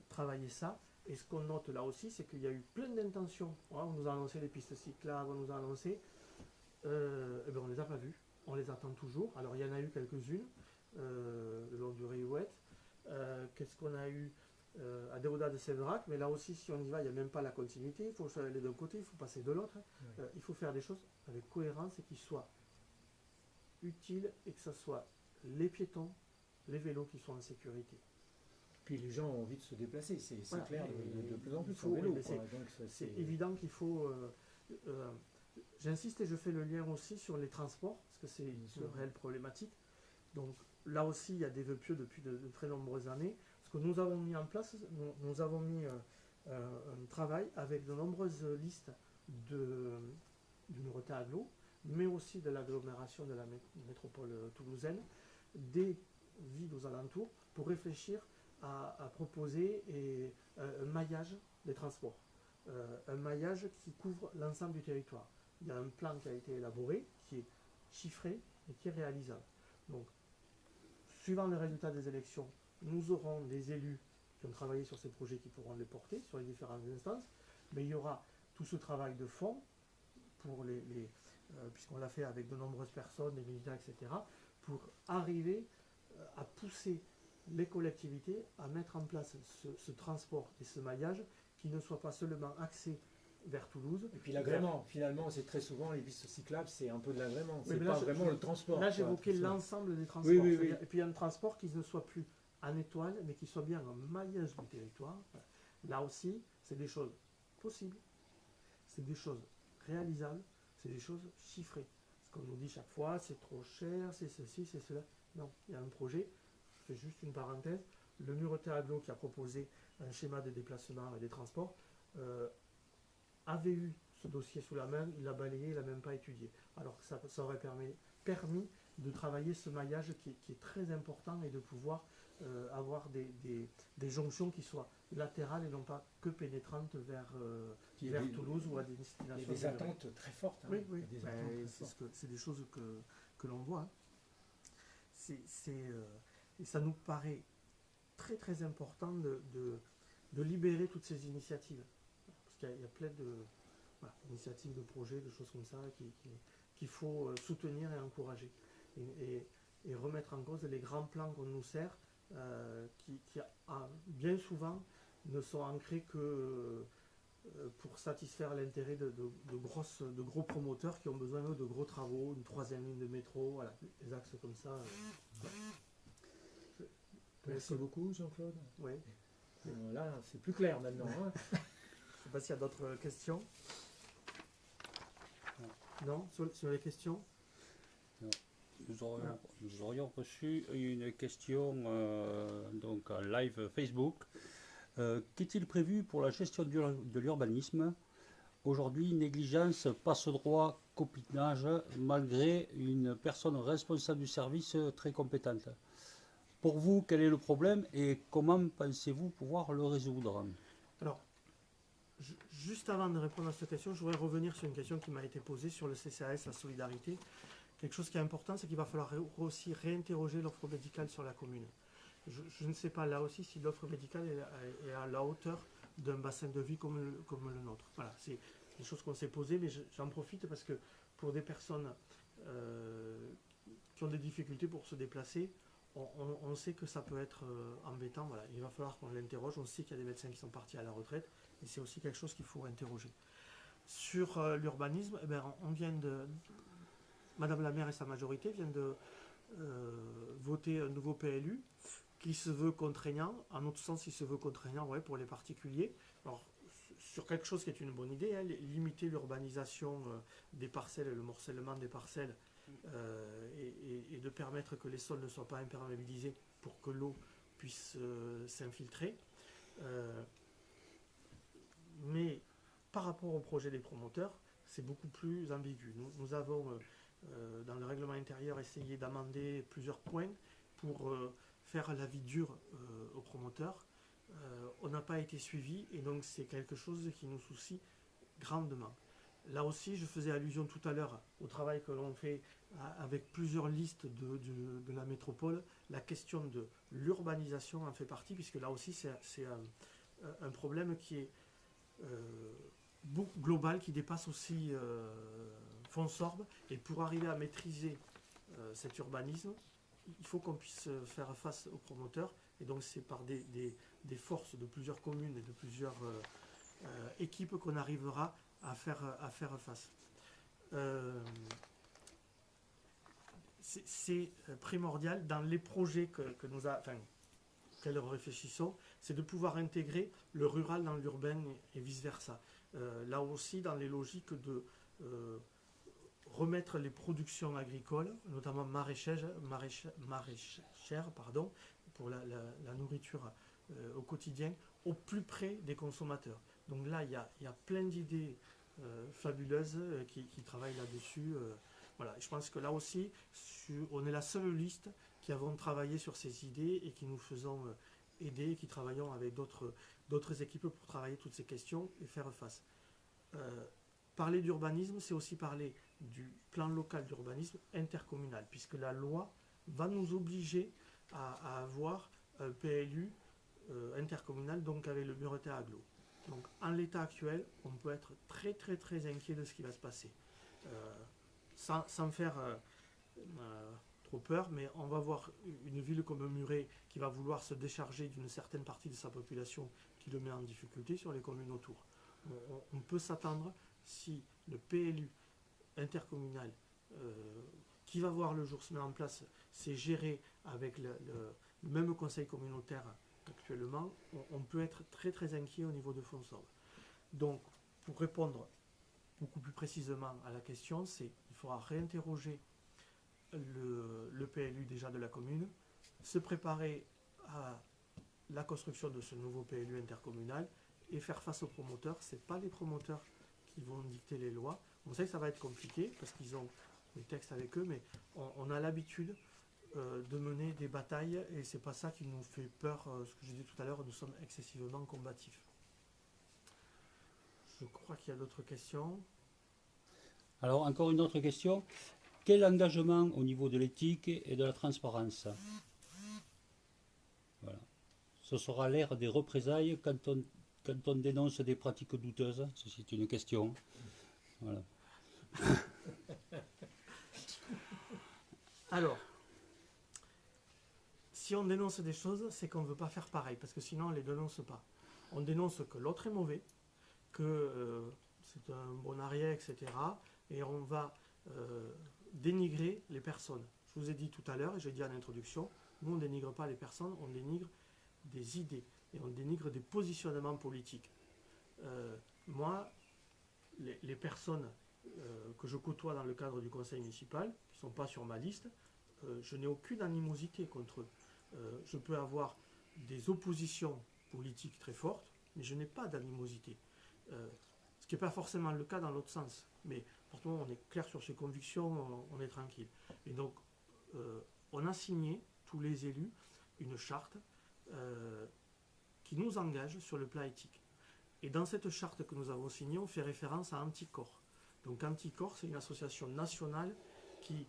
travailler ça. Et ce qu'on note là aussi, c'est qu'il y a eu plein d'intentions. On nous a annoncé les pistes cyclables, on nous a annoncé, on ne les a pas vues, on les attend toujours. Alors il y en a eu quelques-unes, le long du Riouette. Qu'est-ce qu'on a eu à Déodat de Séverac, mais là aussi, si on y va, il n'y a même pas la continuité. Il faut aller d'un côté, il faut passer de l'autre. Il faut faire des choses avec cohérence et qui soient utiles et que ce soit les piétons, les vélos qui soient en sécurité. Puis les gens ont envie de se déplacer, c'est clair, de plus en plus en vélo. C'est évident qu'il faut... j'insiste et je fais le lien aussi sur les transports, parce que c'est une réelle problématique. Donc là aussi, il y a des vœux pieux depuis de très nombreuses années. Ce que nous avons mis en place, nous avons mis un travail avec de nombreuses listes du Muretin Agglo, mais aussi de l'agglomération de la métropole toulousaine, des villes aux alentours, pour réfléchir à proposer un maillage des transports, un maillage qui couvre l'ensemble du territoire. Il y a un plan qui a été élaboré, qui est chiffré et qui est réalisable. Donc, suivant les résultats des élections, nous aurons des élus qui ont travaillé sur ces projets qui pourront les porter sur les différentes instances, mais il y aura tout ce travail de fond, pour puisqu'on l'a fait avec de nombreuses personnes, des militants, etc., pour arriver à pousser les collectivités à mettre en place ce transport et ce maillage qui ne soit pas seulement axé vers Toulouse. Et puis l'agrément, finalement, c'est très souvent les pistes cyclables, c'est un peu de l'agrément, c'est pas vraiment le transport. Là, j'évoquais l'ensemble des transports. Oui. Et puis un transport qui ne soit plus en étoile, mais qui soit bien un maillage du territoire. Là aussi, c'est des choses possibles, c'est des choses réalisables, c'est des choses chiffrées. Ce qu'on nous dit chaque fois, c'est trop cher, c'est ceci, c'est cela. Non, il y a un projet. Je fais juste une parenthèse. Le Muretin Agglo qui a proposé un schéma de déplacement et des transports avait eu ce dossier sous la main, il l'a balayé, il l'a même pas étudié. Alors que ça aurait permis de travailler ce maillage qui est très important et de pouvoir avoir des jonctions qui soient latérales et non pas que pénétrantes vers Toulouse ou à des destinations. Il y a des attentes très fortes. Hein. Oui, oui. Il y a des attentes très fortes. C'est des choses que l'on voit. Hein. Et ça nous paraît très très important de libérer toutes ces initiatives. Parce qu'il y a plein d'initiatives, de projets, de choses comme ça qu'il faut soutenir et encourager. Et remettre en cause les grands plans qu'on nous sert, qui bien souvent ne sont ancrés que pour satisfaire l'intérêt de gros promoteurs qui ont besoin eux, de gros travaux, une 3e ligne de métro, voilà, des axes comme ça. Merci beaucoup Jean-Claude. Oui. Là, c'est plus clair maintenant. Hein. Je ne sais pas s'il y a d'autres questions. Non, sur les questions. Non. Nous aurions reçu une question donc en live Facebook. Qu'est-il prévu pour la gestion de l'urbanisme? Aujourd'hui, négligence, passe-droit, copinage, malgré une personne responsable du service très compétente. Pour vous, quel est le problème et comment pensez-vous pouvoir le résoudre? Alors, juste avant de répondre à cette question, je voudrais revenir sur une question qui m'a été posée sur le CCAS, la solidarité. Quelque chose qui est important, c'est qu'il va falloir aussi réinterroger l'offre médicale sur la commune. Je ne sais pas là aussi si l'offre médicale est à la hauteur d'un bassin de vie comme le nôtre. Voilà, c'est des choses qu'on s'est posées, mais j'en profite parce que pour des personnes qui ont des difficultés pour se déplacer, on sait que ça peut être embêtant. Voilà. Il va falloir qu'on l'interroge. On sait qu'il y a des médecins qui sont partis à la retraite, et c'est aussi quelque chose qu'il faut interroger. Sur l'urbanisme, eh bien, Madame la maire et sa majorité viennent de voter un nouveau PLU qui se veut contraignant. En notre sens, il se veut contraignant pour les particuliers. Alors, sur quelque chose qui est une bonne idée, hein, limiter l'urbanisation des parcelles et le morcellement des parcelles et de permettre que les sols ne soient pas imperméabilisés pour que l'eau puisse s'infiltrer. Mais par rapport au projet des promoteurs, c'est beaucoup plus ambigu. Nous avons, dans le règlement intérieur, essayé d'amender plusieurs points pour faire la vie dure aux promoteurs. On n'a pas été suivi et donc c'est quelque chose qui nous soucie grandement. Là aussi, je faisais allusion tout à l'heure au travail que l'on fait avec plusieurs listes de la métropole. La question de l'urbanisation en fait partie, puisque là aussi, c'est un problème qui est global, qui dépasse aussi Fonsorbe. Et pour arriver à maîtriser cet urbanisme, il faut qu'on puisse faire face aux promoteurs. Et donc, c'est par des forces de plusieurs communes et de plusieurs équipes qu'on arrivera à faire face. C'est primordial dans les projets que nous réfléchissons, c'est de pouvoir intégrer le rural dans l'urbain et vice-versa. Là aussi, dans les logiques de remettre les productions agricoles, notamment maraîchères, pour la nourriture au quotidien, au plus près des consommateurs. Donc là, il y a plein d'idées fabuleuses qui travaillent là-dessus. Voilà. Je pense que là aussi, on est la seule liste qui avons travaillé sur ces idées et qui nous faisons aider, et qui travaillons avec d'autres équipes pour travailler toutes ces questions et faire face. Parler d'urbanisme, c'est aussi parler du plan local d'urbanisme intercommunal, puisque la loi va nous obliger à avoir un PLU intercommunal, donc avec le Muretin Agglo. Donc en l'état actuel, on peut être très très très inquiet de ce qui va se passer. Sans faire trop peur, mais on va voir une ville comme Muret qui va vouloir se décharger d'une certaine partie de sa population qui le met en difficulté sur les communes autour. On peut s'attendre, si le PLU intercommunal qui va voir le jour se met en place, c'est géré avec le même conseil communautaire actuellement, on peut être très très inquiet au niveau de Fonsorbe. Donc, pour répondre beaucoup plus précisément à la question, il faudra réinterroger le PLU déjà de la commune, se préparer à la construction de ce nouveau PLU intercommunal et faire face aux promoteurs. Ce n'est pas les promoteurs qui vont dicter les lois. On sait que ça va être compliqué parce qu'ils ont les textes avec eux, mais on a l'habitude de mener des batailles et c'est pas ça qui nous fait peur. Ce que je disais tout à l'heure, nous sommes excessivement combatifs. Je crois qu'il y a d'autres questions. Alors, encore une autre question. Quel engagement au niveau de l'éthique et de la transparence? Voilà. Ce sera l'ère des représailles quand on dénonce des pratiques douteuses. C'est une question. Voilà. Alors, si on dénonce des choses, c'est qu'on ne veut pas faire pareil, parce que sinon on ne les dénonce pas. On dénonce que l'autre est mauvais, que c'est un bon arrière, etc. Et on va dénigrer les personnes. Je vous ai dit tout à l'heure, et j'ai dit en introduction, nous on ne dénigre pas les personnes, on dénigre des idées, et on dénigre des positionnements politiques. Moi, les personnes que je côtoie dans le cadre du conseil municipal, qui ne sont pas sur ma liste, je n'ai aucune animosité contre eux. Je peux avoir des oppositions politiques très fortes, mais je n'ai pas d'animosité. Ce qui n'est pas forcément le cas dans l'autre sens. Mais pourtant, on est clair sur ses convictions, on est tranquille. Et donc, on a signé, tous les élus, une charte qui nous engage sur le plan éthique. Et dans cette charte que nous avons signée, on fait référence à Anticor. Donc Anticor, c'est une association nationale qui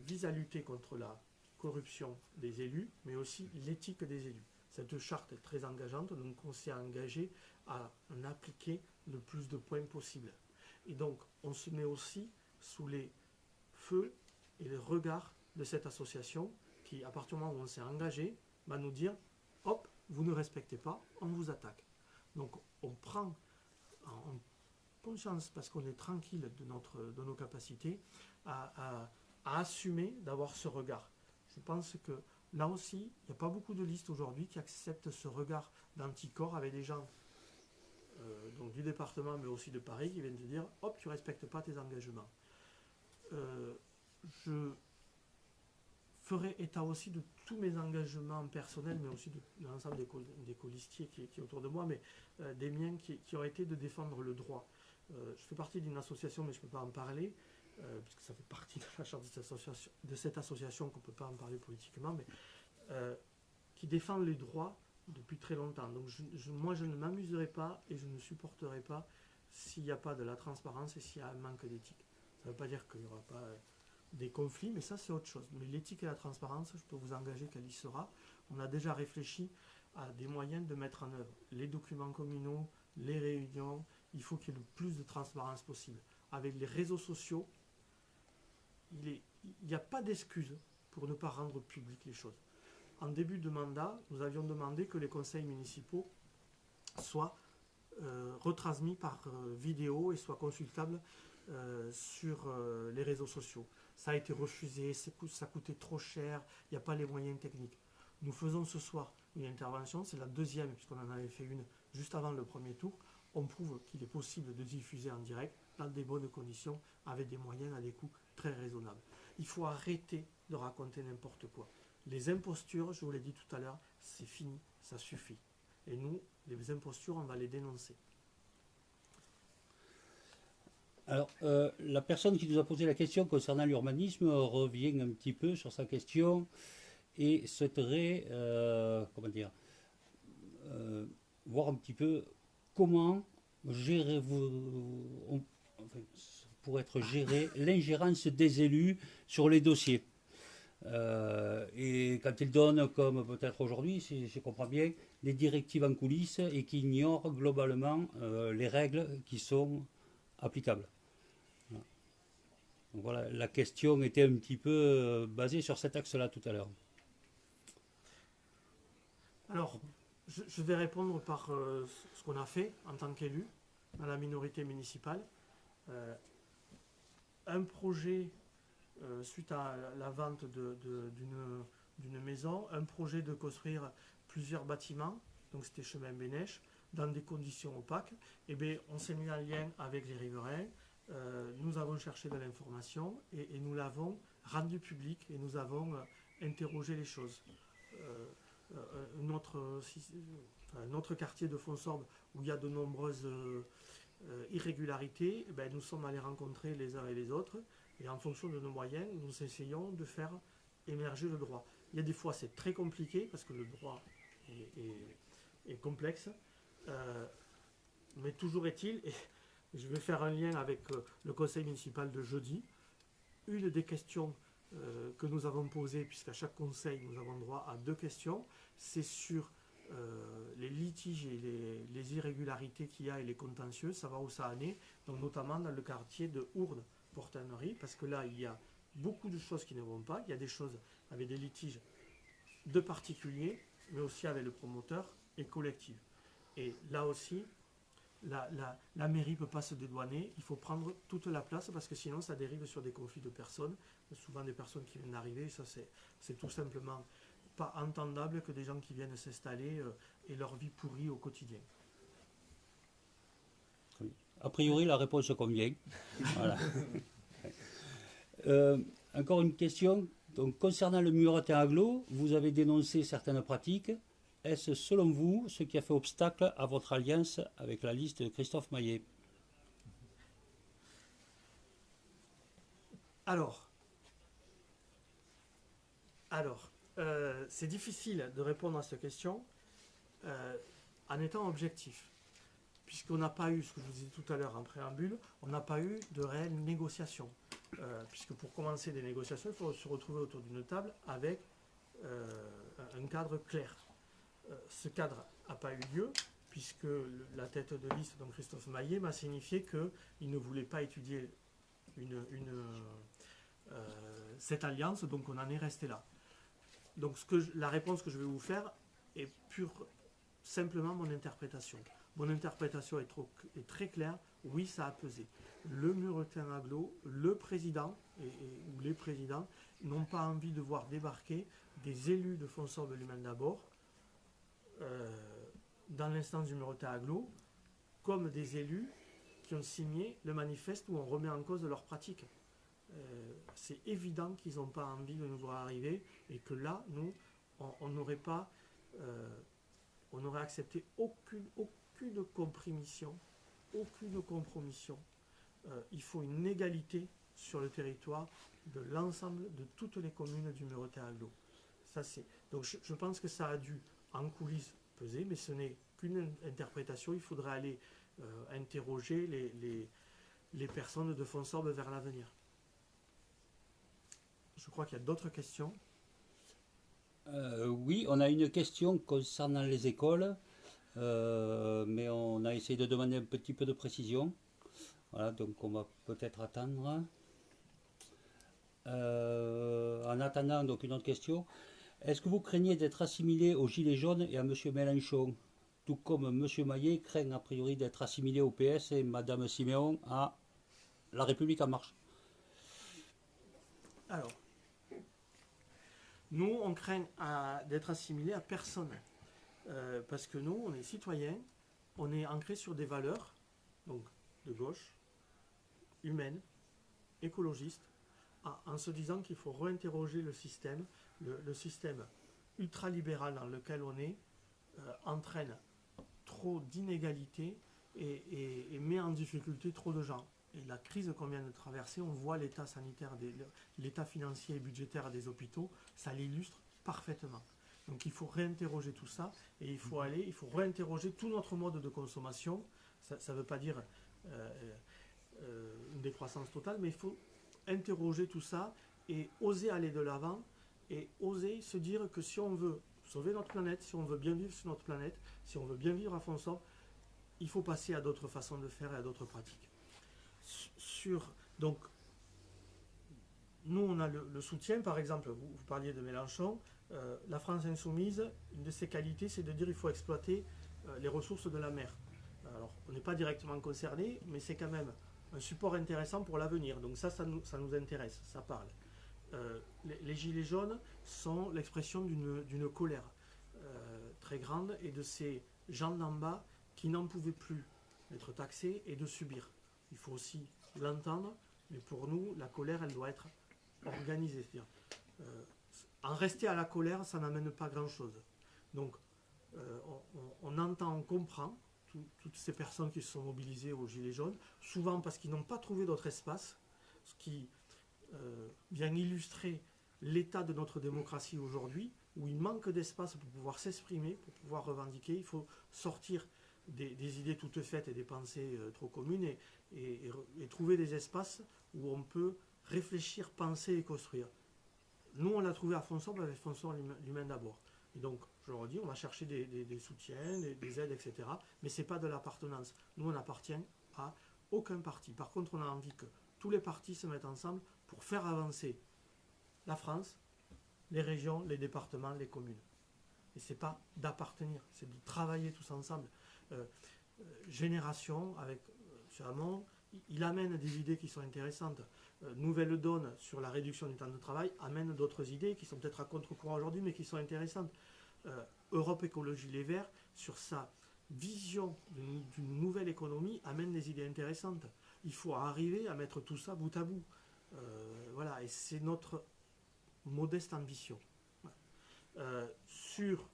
vise à lutter contre la corruption des élus, mais aussi l'éthique des élus. Cette charte est très engageante, donc on s'est engagé à en appliquer le plus de points possible. Et donc on se met aussi sous les feux et les regards de cette association qui, à partir du moment où on s'est engagé, va nous dire « Hop, vous ne respectez pas, on vous attaque ». Donc on prend en conscience, parce qu'on est tranquille de nos capacités, à assumer d'avoir ce regard. Je pense que là aussi, il n'y a pas beaucoup de listes aujourd'hui qui acceptent ce regard d'Anticor avec des gens donc du département mais aussi de Paris qui viennent te dire « Hop, tu ne respectes pas tes engagements ». Je ferai état aussi de tous mes engagements personnels, mais aussi de l'ensemble des colistiers qui est autour de moi, mais des miens qui ont été de défendre le droit. Je fais partie d'une association, mais je ne peux pas en parler, puisque ça fait partie de la charte de cette association qu'on ne peut pas en parler politiquement, mais qui défend les droits depuis très longtemps. Donc moi, je ne m'amuserai pas et je ne supporterai pas s'il n'y a pas de la transparence et s'il y a un manque d'éthique. Ça ne veut pas dire qu'il n'y aura pas des conflits, mais ça c'est autre chose. Mais l'éthique et la transparence, je peux vous engager qu'elle y sera. On a déjà réfléchi à des moyens de mettre en œuvre les documents communaux, les réunions. Il faut qu'il y ait le plus de transparence possible. Avec les réseaux sociaux, il n'y a pas d'excuse pour ne pas rendre publiques les choses. En début de mandat, nous avions demandé que les conseils municipaux soient retransmis par vidéo et soient consultables sur les réseaux sociaux. Ça a été refusé, ça coûtait trop cher, il n'y a pas les moyens techniques. Nous faisons ce soir une intervention, c'est la deuxième, puisqu'on en avait fait une juste avant le premier tour. On prouve qu'il est possible de diffuser en direct dans des bonnes conditions, avec des moyens à des coûts très raisonnables. Il faut arrêter de raconter n'importe quoi. Les impostures, je vous l'ai dit tout à l'heure, c'est fini, ça suffit. Et nous, les impostures, on va les dénoncer. Alors, la personne qui nous a posé la question concernant l'urbanisme revient un petit peu sur sa question et souhaiterait, voir un petit peu comment pour être géré l'ingérence des élus sur les dossiers. Et quand ils donnent, comme peut-être aujourd'hui, si je comprends bien, des directives en coulisses et qui ignorent globalement les règles qui sont applicables. Voilà. Donc voilà, la question était un petit peu basée sur cet axe-là tout à l'heure. Alors, je vais répondre par ce qu'on a fait en tant qu'élu dans la minorité municipale. Un projet suite à la vente d'une maison, un projet de construire plusieurs bâtiments, donc c'était chemin Bénèche, dans des conditions opaques, et bien on s'est mis en lien avec les riverains, nous avons cherché de l'information et nous l'avons rendu public et nous avons interrogé les choses. un autre quartier de Fonsorbe où il y a de nombreuses irrégularités, nous sommes allés rencontrer les uns et les autres, et en fonction de nos moyens, nous essayons de faire émerger le droit. Il y a des fois c'est très compliqué parce que le droit est complexe, mais toujours est-il, et je vais faire un lien avec le conseil municipal de jeudi, une des questions que nous avons posées, puisqu'à chaque conseil nous avons droit à 2 questions, c'est sur les litiges et les irrégularités qu'il y a et les contentieux, savoir où ça en est, donc notamment dans le quartier de Hourne-Portannerie, parce que là il y a beaucoup de choses qui ne vont pas, il y a des choses avec des litiges de particuliers, mais aussi avec le promoteur et collectif. Et là aussi, la mairie ne peut pas se dédouaner, il faut prendre toute la place parce que sinon ça dérive sur des conflits de personnes, souvent des personnes qui viennent d'arriver, ça c'est tout simplement pas entendable que des gens qui viennent s'installer aient leur vie pourrie au quotidien. Oui. A priori, la réponse convient. Voilà. Encore une question. Donc, concernant le Muretin Agglo, vous avez dénoncé certaines pratiques. Est-ce, selon vous, ce qui a fait obstacle à votre alliance avec la liste de Christophe Maillet? Alors, c'est difficile de répondre à cette question en étant objectif, puisqu'on n'a pas eu, ce que je vous disais tout à l'heure en préambule, on n'a pas eu de réelle négociation. Puisque pour commencer des négociations, il faut se retrouver autour d'une table avec un cadre clair. Ce cadre n'a pas eu lieu, puisque la tête de liste, donc Christophe Maillet, m'a signifié qu'il ne voulait pas étudier cette alliance, donc on en est resté là. Donc la réponse que je vais vous faire est simplement mon interprétation. Mon interprétation est très claire, oui ça a pesé. Le Muretin Agglo, le président ou les présidents n'ont pas envie de voir débarquer des élus de Fonsorbe Lumen d'abord dans l'instance du Muretin Agglo comme des élus qui ont signé le manifeste où on remet en cause leurs pratiques. C'est évident qu'ils n'ont pas envie de nous voir arriver et que là, nous, on n'aurait pas, on aurait accepté aucune compromission, aucune compromission. Il faut une égalité sur le territoire de l'ensemble de toutes les communes du Muretin Agglo. Donc je pense que ça a dû en coulisses peser, mais ce n'est qu'une interprétation. Il faudrait aller interroger les personnes de Fonsorbe vers l'avenir. Je crois qu'il y a d'autres questions. Oui, on a une question concernant les écoles, mais on a essayé de demander un petit peu de précision. Voilà, donc on va peut-être attendre. En attendant, donc une autre question. Est-ce que vous craignez d'être assimilé aux Gilets jaunes et à M. Mélenchon, tout comme M. Maillet craint a priori d'être assimilé au PS et Mme Siméon à La République en marche? Alors, nous, on craint d'être assimilé à personne. Parce que nous, on est citoyens, on est ancré sur des valeurs, donc de gauche, humaines, écologistes, en se disant qu'il faut réinterroger le système. Le système ultralibéral dans lequel on est entraîne trop d'inégalités et met en difficulté trop de gens. Et la crise qu'on vient de traverser, on voit l'état sanitaire, l'état financier et budgétaire des hôpitaux, ça l'illustre parfaitement. Donc il faut réinterroger tout ça et il faut réinterroger tout notre mode de consommation. Ça ne veut pas dire une décroissance totale, mais il faut interroger tout ça et oser aller de l'avant et oser se dire que si on veut sauver notre planète, si on veut bien vivre sur notre planète, si on veut bien vivre à Fonsorbe, il faut passer à d'autres façons de faire et à d'autres pratiques. Donc, nous, on a le soutien, par exemple, vous parliez de Mélenchon, la France insoumise, une de ses qualités, c'est de dire qu'il faut exploiter les ressources de la mer. Alors, on n'est pas directement concerné, mais c'est quand même un support intéressant pour l'avenir. Donc ça nous intéresse, ça parle. Les Gilets jaunes sont l'expression d'une colère très grande et de ces gens d'en bas qui n'en pouvaient plus d'être taxés et de subir. Il faut aussi l'entendre, mais pour nous, la colère, elle doit être organisée. C'est-à-dire, en rester à la colère, ça n'amène pas grand-chose. Donc, on entend, on comprend toutes ces personnes qui se sont mobilisées aux Gilets jaunes, souvent parce qu'ils n'ont pas trouvé d'autre espace, ce qui vient illustrer l'état de notre démocratie aujourd'hui, où il manque d'espace pour pouvoir s'exprimer, pour pouvoir revendiquer. Il faut sortir des idées toutes faites et des pensées trop communes et trouver des espaces où on peut réfléchir, penser et construire. Nous, on l'a trouvé à Fonsobre avec Fonsobre l'humain d'abord. Et donc, je le redis, on va chercher des soutiens, des aides, etc. Mais ce n'est pas de l'appartenance. Nous, on n'appartient à aucun parti. Par contre, on a envie que tous les partis se mettent ensemble pour faire avancer la France, les régions, les départements, les communes. Et ce n'est pas d'appartenir, c'est de travailler tous ensemble. Génération, avec M. Hamon, il amène des idées qui sont intéressantes. Nouvelle Donne sur la réduction du temps de travail amène d'autres idées qui sont peut-être à contre-courant aujourd'hui, mais qui sont intéressantes. Europe Écologie Les Verts, sur sa vision d'une nouvelle économie, amène des idées intéressantes. Il faut arriver à mettre tout ça bout à bout. Voilà, et c'est notre modeste ambition. Sur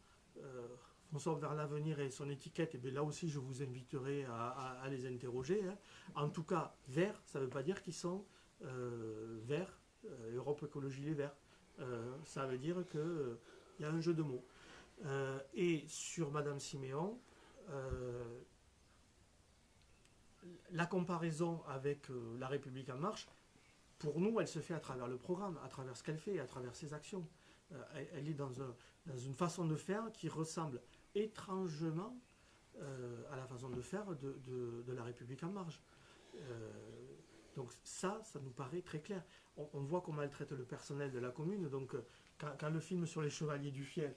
Fonsobre vers l'avenir et son étiquette, et bien là aussi je vous inviterai à les interroger. Hein. En tout cas, vert, ça ne veut pas dire qu'ils sont verts, Europe Écologie Les Verts. Ça veut dire qu'il y a un jeu de mots. Et sur Madame Siméon, la comparaison avec La République En Marche, pour nous, elle se fait à travers le programme, à travers ce qu'elle fait, à travers ses actions. Elle est dans une façon de faire qui ressemble étrangement à la façon de faire de La République En Marche. Donc ça nous paraît très clair. On voit comment elle traite le personnel de la commune. Donc quand le film sur les Chevaliers du Fiel,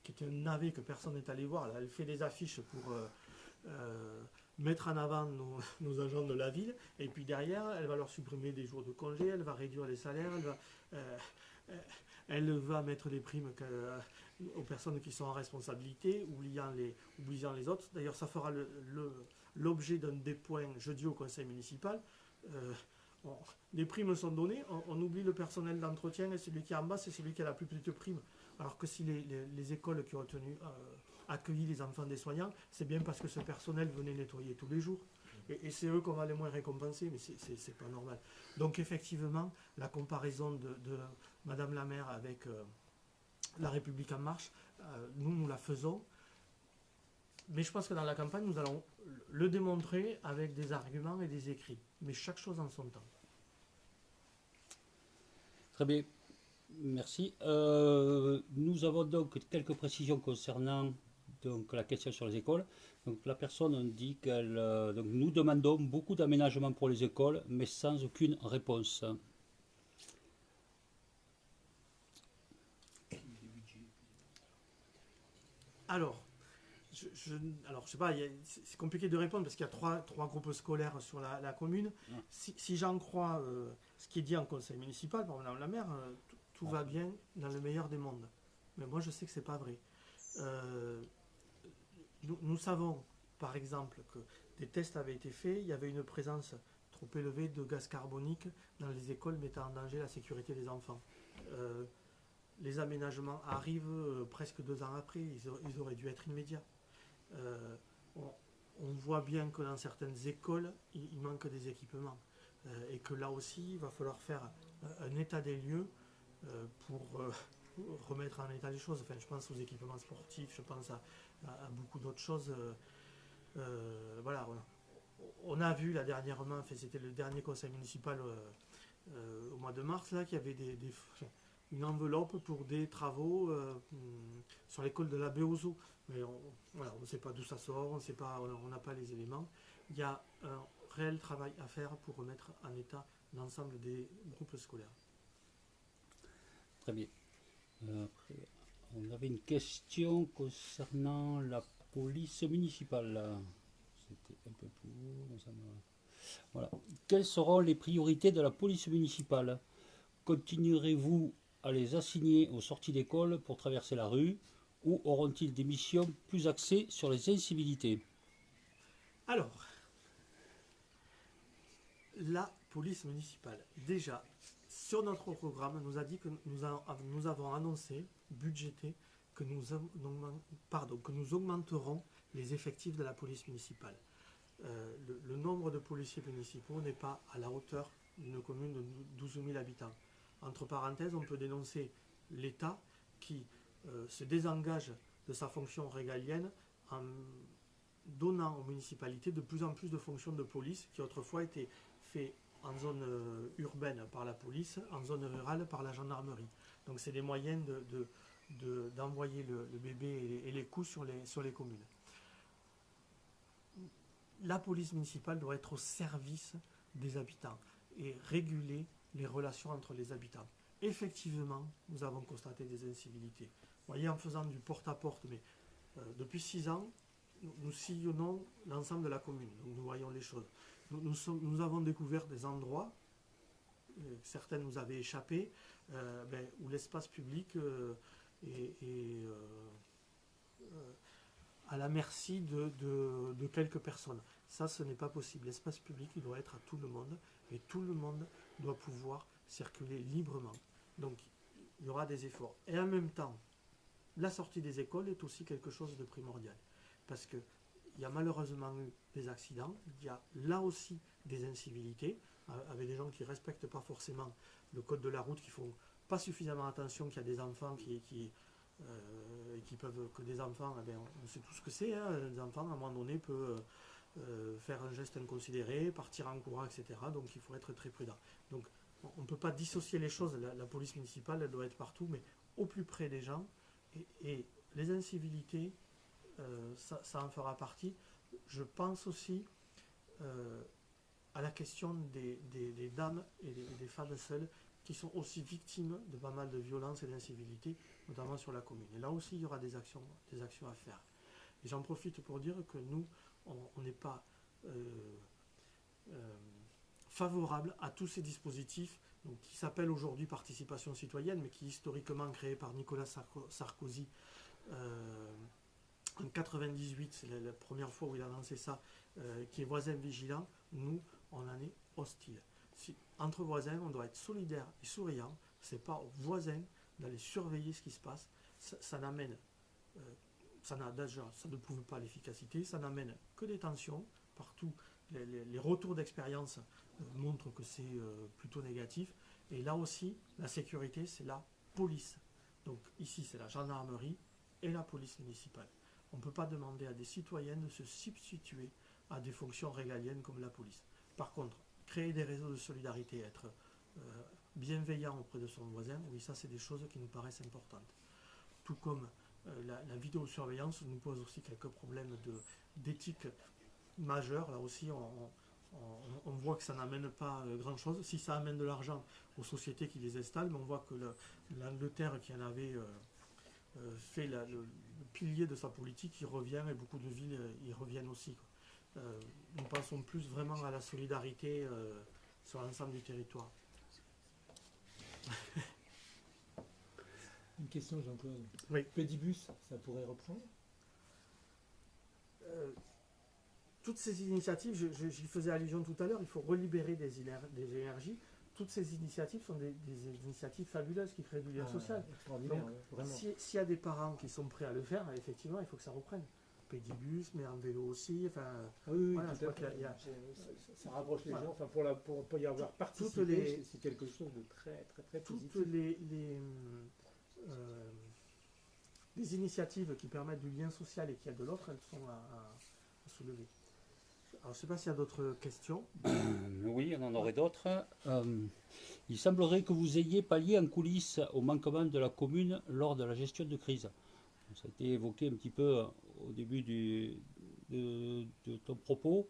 qui était un navet que personne n'est allé voir, là, elle fait des affiches pour mettre en avant nos agents de la ville, et puis derrière, elle va leur supprimer des jours de congé, elle va réduire les salaires, elle va mettre des primes aux personnes qui sont en responsabilité, oubliant les autres. D'ailleurs, ça fera l'objet d'un des points jeudi au conseil municipal. Les primes sont données, on oublie le personnel d'entretien, et celui qui est en bas, c'est celui qui a la plus petite prime. Alors que si les écoles qui ont accueilli les enfants des soignants, c'est bien parce que ce personnel venait nettoyer tous les jours. Et c'est eux qu'on va les moins récompenser, mais c'est pas normal. Donc effectivement, la comparaison de Madame la maire avec La République En Marche, nous la faisons. Mais je pense que dans la campagne, nous allons le démontrer avec des arguments et des écrits. Mais chaque chose en son temps. Très bien. Merci. Nous avons donc quelques précisions concernant donc, la question sur les écoles. Donc, la personne dit qu'elle. Donc, nous demandons beaucoup d'aménagements pour les écoles, mais sans aucune réponse. Alors, je sais pas, c'est compliqué de répondre parce qu'il y a trois groupes scolaires sur la commune. Si j'en crois ce qui est dit en conseil municipal par Madame la maire, tout va bien dans le meilleur des mondes. Mais moi, je sais que c'est pas vrai. Nous savons, par exemple, que des tests avaient été faits, il y avait une présence trop élevée de gaz carbonique dans les écoles mettant en danger la sécurité des enfants. Les aménagements arrivent presque 2 ans après, ils auraient dû être immédiats. On voit bien que dans certaines écoles, il manque des équipements. Et que là aussi, il va falloir faire un état des lieux pour remettre en état les choses. Enfin, je pense aux équipements sportifs, je pense à beaucoup d'autres choses. Voilà. On a vu là dernièrement, enfin, c'était le dernier conseil municipal au mois de mars, là, qu'il y avait une enveloppe pour des travaux sur l'école de la Béozo. Mais on ne sait pas d'où ça sort, on n'a pas les éléments. Il y a un réel travail à faire pour remettre en état l'ensemble des groupes scolaires. Très bien. Après, on avait une question concernant la police municipale. C'était un peu plus haut. Voilà. Quelles seront les priorités de la police municipale? Continuerez-vous à les assigner aux sorties d'école pour traverser la rue, ou auront-ils des missions plus axées sur les incivilités? Alors, la police municipale, déjà, sur notre programme, nous a dit que nous avons annoncé, budgété, que que nous augmenterons les effectifs de la police municipale. Le nombre de policiers municipaux n'est pas à la hauteur d'une commune de 12 000 habitants. Entre parenthèses, on peut dénoncer l'État qui se désengage de sa fonction régalienne en donnant aux municipalités de plus en plus de fonctions de police qui autrefois étaient faites en zone urbaine par la police, en zone rurale par la gendarmerie. Donc c'est des moyens d'envoyer le bébé et les coups sur les communes. La police municipale doit être au service des habitants et réguler les relations entre les habitants. Effectivement, nous avons constaté des incivilités. Vous voyez, en faisant du porte-à-porte, mais depuis 6 ans, nous sillonnons l'ensemble de la commune, donc nous voyons les choses. Nous avons découvert des endroits, certains nous avaient échappé, où l'espace public est à la merci de quelques personnes. Ça, ce n'est pas possible. L'espace public, il doit être à tout le monde, et tout le monde doit pouvoir circuler librement. Donc, il y aura des efforts. Et en même temps, la sortie des écoles est aussi quelque chose de primordial. Parce qu'il y a malheureusement eu des accidents, il y a là aussi des incivilités, avec des gens qui ne respectent pas forcément le code de la route, qui ne font pas suffisamment attention qu'il y a des enfants que des enfants, on sait tout ce que c'est, hein, des enfants à un moment donné peuvent faire un geste inconsidéré, partir en courant, etc. Donc il faut être très prudent. Donc on ne peut pas dissocier les choses, la police municipale elle doit être partout, mais au plus près des gens, et les incivilités, ça en fera partie. Je pense aussi à la question des dames et des femmes seules qui sont aussi victimes de pas mal de violences et d'incivilités, notamment sur la commune. Et là aussi, il y aura des actions à faire. Et j'en profite pour dire que nous, on n'est pas favorable à tous ces dispositifs donc, qui s'appellent aujourd'hui participation citoyenne, mais qui historiquement créés par Nicolas Sarkozy en 98, c'est la première fois où il a lancé ça, qui est voisin vigilant. Nous, on en est hostile. Entre voisins, on doit être solidaire et souriant. Ce n'est pas aux voisins d'aller surveiller ce qui se passe. Ça n'amène, ça ne prouve pas l'efficacité, ça n'amène que des tensions. Partout, les retours d'expérience montrent que c'est plutôt négatif. Et là aussi, la sécurité, c'est la police. Donc ici, c'est la gendarmerie et la police municipale. On ne peut pas demander à des citoyens de se substituer à des fonctions régaliennes comme la police. Par contre, créer des réseaux de solidarité, être bienveillant auprès de son voisin, oui, ça c'est des choses qui nous paraissent importantes. Tout comme la vidéosurveillance nous pose aussi quelques problèmes d'éthique majeurs. Là aussi, on voit que ça n'amène pas grand-chose. Si ça amène de l'argent aux sociétés qui les installent, mais on voit que l'Angleterre qui en avait fait le pilier de sa politique, il revient, et beaucoup de villes y reviennent aussi. Nous pensons plus vraiment à la solidarité sur l'ensemble du territoire. Une question, Jean-Claude. Oui. Pédibus, ça pourrait reprendre? Toutes ces initiatives, j'y faisais allusion tout à l'heure, il faut relibérer des énergies. Toutes ces initiatives sont des initiatives fabuleuses qui créent du lien social. Extraordinaire, Donc, vraiment. s'il y a des parents qui sont prêts à le faire, effectivement, il faut que ça reprenne. Pédibus, mais en vélo aussi. Enfin, oui, voilà, tout à fait. Ça rapproche les gens. Enfin, pour y avoir participé, c'est quelque chose de très, très, très positif. Toutes les initiatives qui permettent du lien social et qui aident de l'autre, elles sont à soulever. Alors, je ne sais pas s'il y a d'autres questions. Oui, on en aurait d'autres. Il semblerait que vous ayez pallié en coulisses au manquement de la commune lors de la gestion de crise. Ça a été évoqué un petit peu au début de ton propos.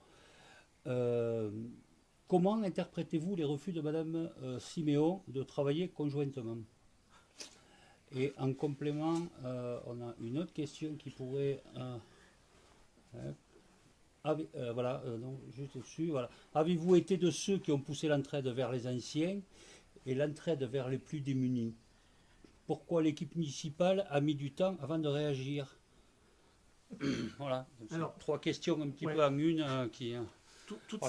Comment interprétez-vous les refus de Madame Siméon de travailler conjointement? Et en complément, on a une autre question qui pourrait... juste au-dessus. Voilà. Avez-vous été de ceux qui ont poussé l'entraide vers les anciens et l'entraide vers les plus démunis? Pourquoi l'équipe municipale a mis du temps avant de réagir? Voilà. Alors, 3 questions un petit peu en une qui toutes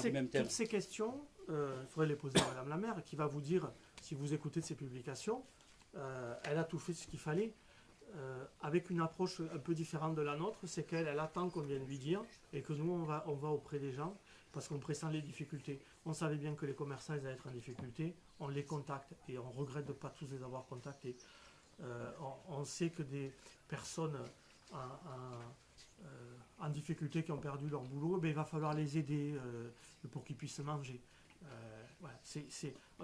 ces questions, il faudrait les poser à Madame la maire qui va vous dire, si vous écoutez de ces publications, elle a tout fait ce qu'il fallait. avec une approche un peu différente de la nôtre, c'est qu'elle attend qu'on vienne lui dire, et que nous, on va auprès des gens, parce qu'on pressent les difficultés. On savait bien que les commerçants ils allaient être en difficulté, on les contacte, et on regrette de ne pas tous les avoir contactés. On sait que des personnes en difficulté qui ont perdu leur boulot, il va falloir les aider pour qu'ils puissent manger. Voilà,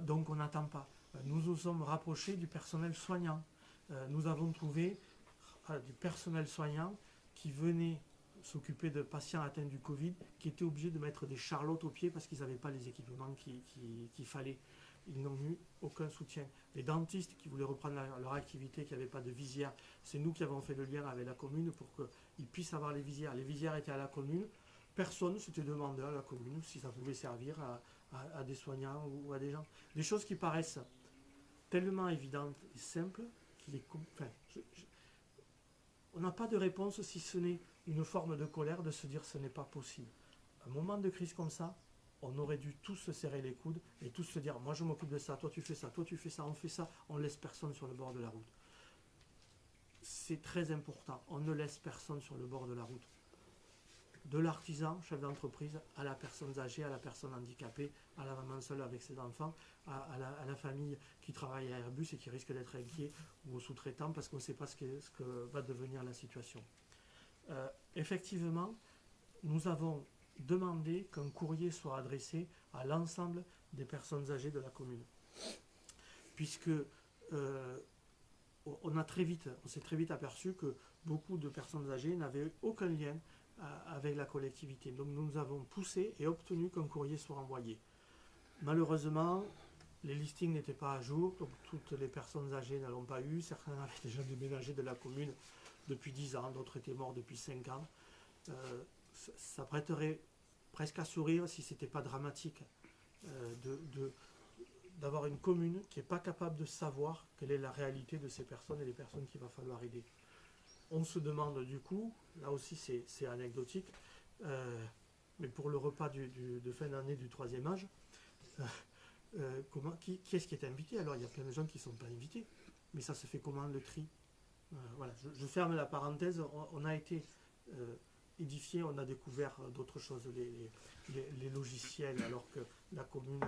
donc on n'attend pas. Nous nous sommes rapprochés du personnel soignant. Nous avons trouvé du personnel soignant qui venait s'occuper de patients atteints du Covid, qui étaient obligés de mettre des charlottes aux pieds parce qu'ils n'avaient pas les équipements qu'il fallait. Ils n'ont eu aucun soutien. Les dentistes qui voulaient reprendre leur activité, qui n'avaient pas de visière, c'est nous qui avons fait le lien avec la commune pour qu'ils puissent avoir les visières. Les visières étaient à la commune. Personne ne s'était demandé à la commune si ça pouvait servir à des soignants ou à des gens. Des choses qui paraissent tellement évidentes et simples qu'il est... on n'a pas de réponse si ce n'est une forme de colère de se dire ce n'est pas possible. Un moment de crise comme ça, on aurait dû tous se serrer les coudes et tous se dire moi je m'occupe de ça, toi tu fais ça, toi tu fais ça, on fait ça, on laisse personne sur le bord de la route. C'est très important, on ne laisse personne sur le bord de la route. De l'artisan, chef d'entreprise, à la personne âgée, à la personne handicapée, à la maman seule avec ses enfants, à la famille qui travaille à Airbus et qui risque d'être inquiet, ou aux sous-traitants parce qu'on ne sait pas ce que va devenir la situation. Effectivement, nous avons demandé qu'un courrier soit adressé à l'ensemble des personnes âgées de la commune. Puisque on s'est très vite aperçu que beaucoup de personnes âgées n'avaient aucun lien avec la collectivité. Donc nous avons poussé et obtenu qu'un courrier soit envoyé. Malheureusement, les listings n'étaient pas à jour, donc toutes les personnes âgées ne l'ont pas eu. Certains avaient déjà déménagé de la commune depuis 10 ans, d'autres étaient morts depuis 5 ans. Ça prêterait presque à sourire si ce n'était pas dramatique d'avoir une commune qui n'est pas capable de savoir quelle est la réalité de ces personnes et les personnes qu'il va falloir aider. On se demande du coup, là aussi c'est anecdotique, mais pour le repas de fin d'année du 3e âge, qui est-ce qui est invité? Alors il y a plein de gens qui ne sont pas invités, mais ça se fait comment le tri? Voilà, je ferme la parenthèse, on a été édifié, on a découvert d'autres choses, les logiciels, alors que la commune,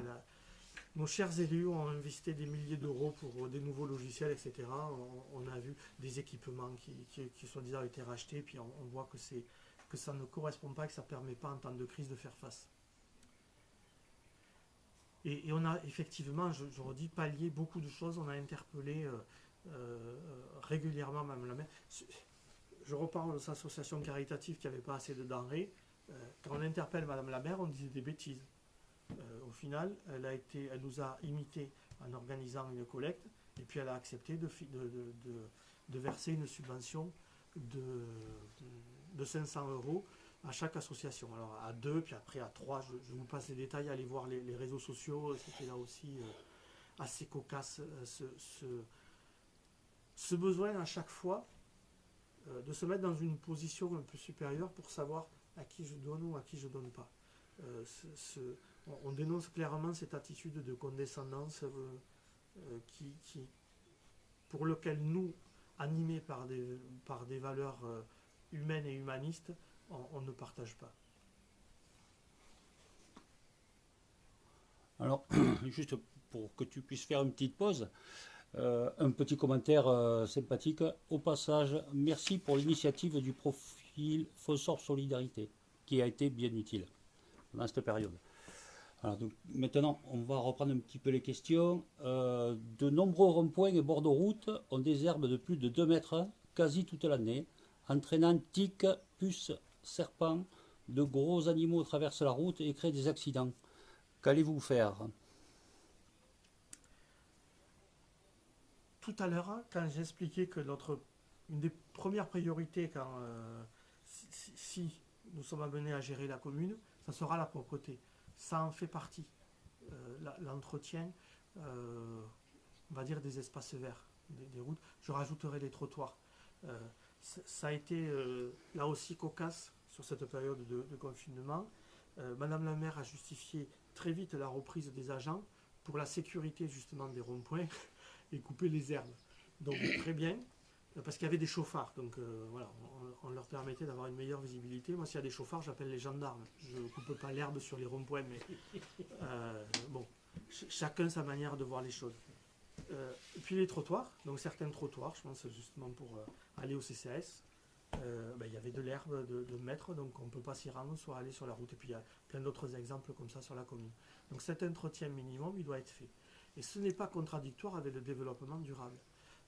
nos chers élus ont investi des milliers d'euros pour des nouveaux logiciels, etc. On a vu des équipements qui soi-disant été rachetés, puis on voit que ça ne correspond pas, que ça ne permet pas en temps de crise de faire face. Et on a effectivement, je redis, pallié beaucoup de choses, on a interpellé régulièrement même la maire. Je reparle de cette association caritative qui n'avait pas assez de denrées. Quand on interpelle Madame la maire, on disait des bêtises. Au final, elle nous a imité en organisant une collecte et puis elle a accepté de verser une subvention de 500 € à chaque association. Alors à 2, puis après à 3, je vous passe les détails, allez voir les réseaux sociaux, c'était là aussi assez cocasse ce besoin à chaque fois de se mettre dans une position un peu supérieure pour savoir à qui je donne ou à qui je ne donne pas. On dénonce clairement cette attitude de condescendance pour lequel nous, animés par des valeurs humaines et humanistes, on ne partage pas. Alors, juste pour que tu puisses faire une petite pause, un petit commentaire sympathique. Au passage, merci pour l'initiative du profil Fossor Solidarité, qui a été bien utile dans cette période. Alors, donc, maintenant, on va reprendre un petit peu les questions. De nombreux ronds-points et bords de route ont des herbes de plus de 2 mètres quasi toute l'année, entraînant tiques, puces, serpents. De gros animaux traversent la route et créent des accidents. Qu'allez-vous faire? Tout à l'heure, quand j'expliquais que une des premières priorités, si nous sommes amenés à gérer la commune, ça sera la propreté. Ça en fait partie. L'entretien, on va dire, des espaces verts, des routes. Je rajouterai les trottoirs. Ça a été là aussi cocasse sur cette période de confinement. Madame la maire a justifié très vite la reprise des agents pour la sécurité justement des ronds-points et couper les herbes. Donc très bien. parce qu'il y avait des chauffards, donc voilà, on leur permettait d'avoir une meilleure visibilité. Moi, s'il y a des chauffards, j'appelle les gendarmes. Je ne coupe pas l'herbe sur les ronds-points, mais bon, chacun sa manière de voir les choses. Et puis les trottoirs, donc certains trottoirs, je pense justement pour aller au CCAS, il y avait de l'herbe de mètres, donc on ne peut pas s'y rendre, soit aller sur la route. Et puis il y a plein d'autres exemples comme ça sur la commune. Donc cet entretien minimum, il doit être fait. Et ce n'est pas contradictoire avec le développement durable.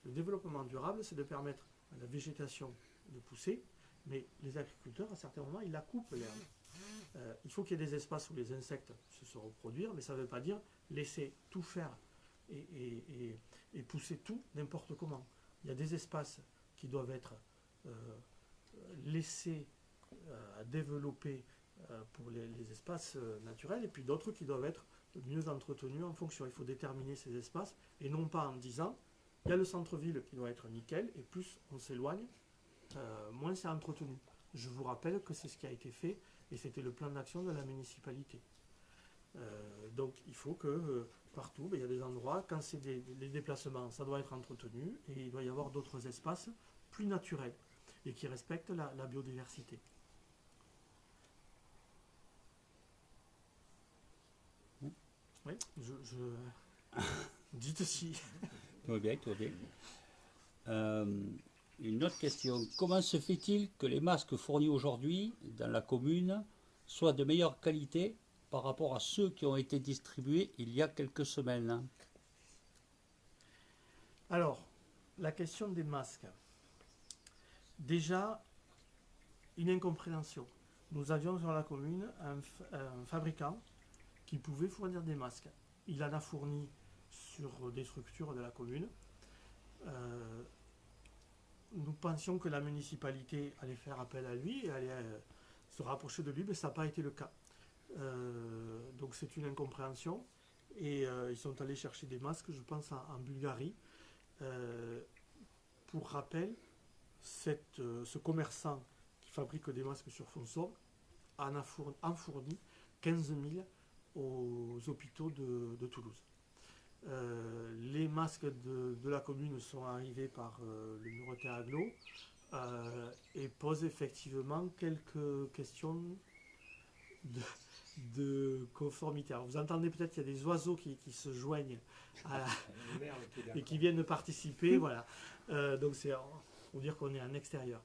Le développement durable, c'est de permettre à la végétation de pousser, mais les agriculteurs, à certains moments, ils la coupent l'herbe. Il faut qu'il y ait des espaces où les insectes se reproduisent, mais ça ne veut pas dire laisser tout faire et pousser tout n'importe comment. Il y a des espaces qui doivent être laissés développer pour les espaces naturels, et puis d'autres qui doivent être mieux entretenus en fonction. Il faut déterminer ces espaces, et non pas en disant il y a le centre-ville qui doit être nickel, et plus on s'éloigne, moins c'est entretenu. Je vous rappelle que c'est ce qui a été fait, et c'était le plan d'action de la municipalité. Donc il faut que partout, il y a des endroits, quand c'est des déplacements, ça doit être entretenu, et il doit y avoir d'autres espaces plus naturels, et qui respectent la biodiversité. Oui, dites si. Tout va bien, tout va bien. Une autre question. Comment se fait-il que les masques fournis aujourd'hui dans la commune soient de meilleure qualité par rapport à ceux qui ont été distribués il y a quelques semaines? Alors, la question des masques. Déjà, une incompréhension. Nous avions sur la commune un fabricant qui pouvait fournir des masques. Il en a fourni sur des structures de la commune. Nous pensions que la municipalité allait faire appel à lui et allait se rapprocher de lui, mais ça n'a pas été le cas. Donc c'est une incompréhension. Et ils sont allés chercher des masques, je pense, en Bulgarie. Pour rappel, ce commerçant qui fabrique des masques sur Fonsorbes en a fourni 15 000 aux hôpitaux de Toulouse. Les masques de la commune sont arrivés par le Muretin Aglo et posent effectivement quelques questions de conformité. Alors vous entendez peut-être qu'il y a des oiseaux qui se joignent et qui viennent participer. Voilà. Donc c'est pour dire qu'on est en extérieur.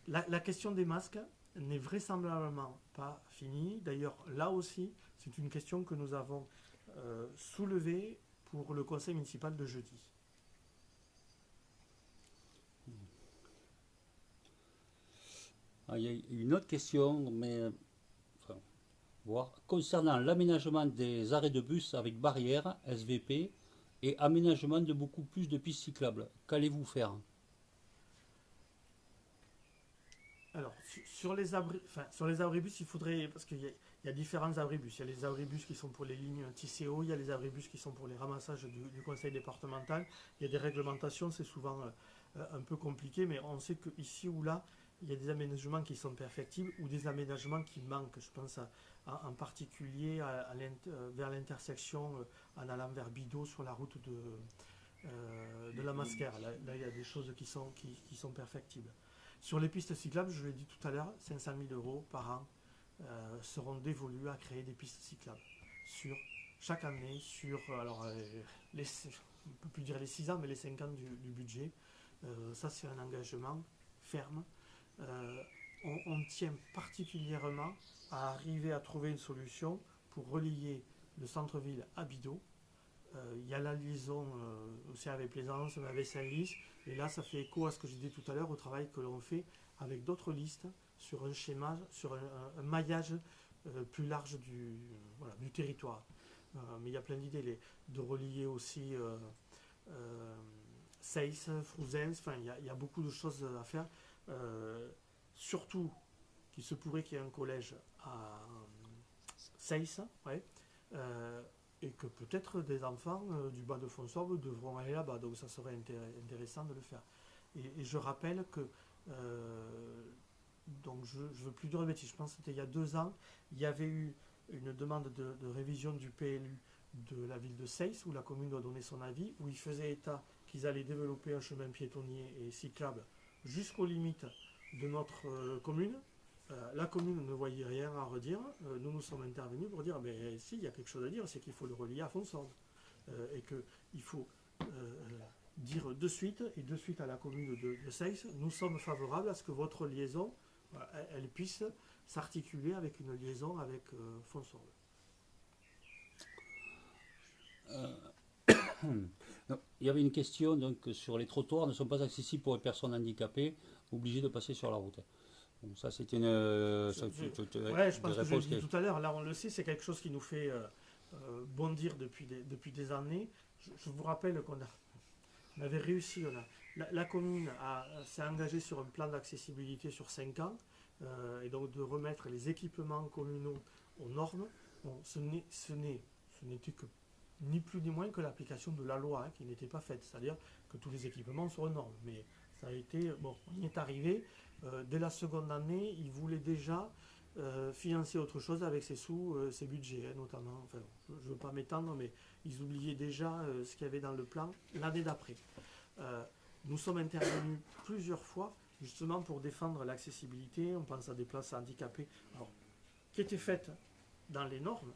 La question des masques n'est vraisemblablement pas finie. D'ailleurs, là aussi, c'est une question que nous avons soulevée pour le conseil municipal de jeudi. Il y a une autre question, mais concernant l'aménagement des arrêts de bus avec barrières, SVP, et aménagement de beaucoup plus de pistes cyclables. Qu'allez-vous faire? Alors, sur les abribus, il faudrait, parce qu'il y a différents abribus. Il y a les abribus qui sont pour les lignes TCO, il y a les abribus qui sont pour les ramassages du conseil départemental. Il y a des réglementations, c'est souvent un peu compliqué, mais on sait qu'ici ou là, il y a des aménagements qui sont perfectibles ou des aménagements qui manquent. Je pense en particulier vers l'intersection en allant vers Bidault sur la route de la Masquère. Là, il y a des choses qui sont perfectibles. Sur les pistes cyclables, je l'ai dit tout à l'heure, 500 000 € par an seront dévolus à créer des pistes cyclables chaque année sur on ne peut plus dire les 6 ans, mais les 5 ans du budget. Ça, c'est un engagement ferme. On tient particulièrement à arriver à trouver une solution pour relier le centre-ville à Bidault. Il y a la liaison aussi avec Plaisance, avec Saint-Lys, et là ça fait écho à ce que je disais tout à l'heure, au travail que l'on fait avec d'autres listes sur un schéma, sur un maillage plus large du territoire. Mais il y a plein d'idées, de relier aussi Seyss, Frouzens, enfin il y a beaucoup de choses à faire. Surtout qu'il se pourrait qu'il y ait un collège à Seyss, et que peut-être des enfants du bas de Fonsorbes devront aller là-bas, donc ça serait intéressant de le faire. Et je rappelle que, donc je ne veux plus dire de bêtises, je pense que c'était il y a 2 ans, il y avait eu une demande de révision du PLU de la ville de Seyss, où la commune doit donner son avis, où il faisait état qu'ils allaient développer un chemin piétonnier et cyclable jusqu'aux limites de notre commune. La commune ne voyait rien à redire. Nous nous sommes intervenus pour dire, mais si, il y a quelque chose à dire, c'est qu'il faut le relier à Fonsorbe. Et qu'il faut dire de suite, et de suite à la commune de Seyss, nous sommes favorables à ce que votre liaison, elle puisse s'articuler avec une liaison avec Fonsorbe. Il y avait une question donc, sur les trottoirs ne sont pas accessibles pour les personnes handicapées obligées de passer sur la route. Donc ça c'est une... Ouais, je pense que je l'ai dit tout à l'heure, là on le sait, c'est quelque chose qui nous fait bondir depuis des années. Je vous rappelle on avait réussi, la commune s'est engagée sur un plan d'accessibilité sur 5 ans, et donc de remettre les équipements communaux aux normes. Bon, ce n'était que ni plus ni moins que l'application de la loi qui n'était pas faite, c'est-à-dire que tous les équipements sont aux normes. Mais ça a été, bon, on y est arrivé. Dès la seconde année, ils voulaient déjà financer autre chose avec ses sous, ses budgets, notamment. Enfin, je ne veux pas m'étendre, mais ils oubliaient déjà ce qu'il y avait dans le plan l'année d'après. Nous sommes intervenus plusieurs fois, justement pour défendre l'accessibilité. On pense à des places handicapées, alors, qui étaient faites dans les normes,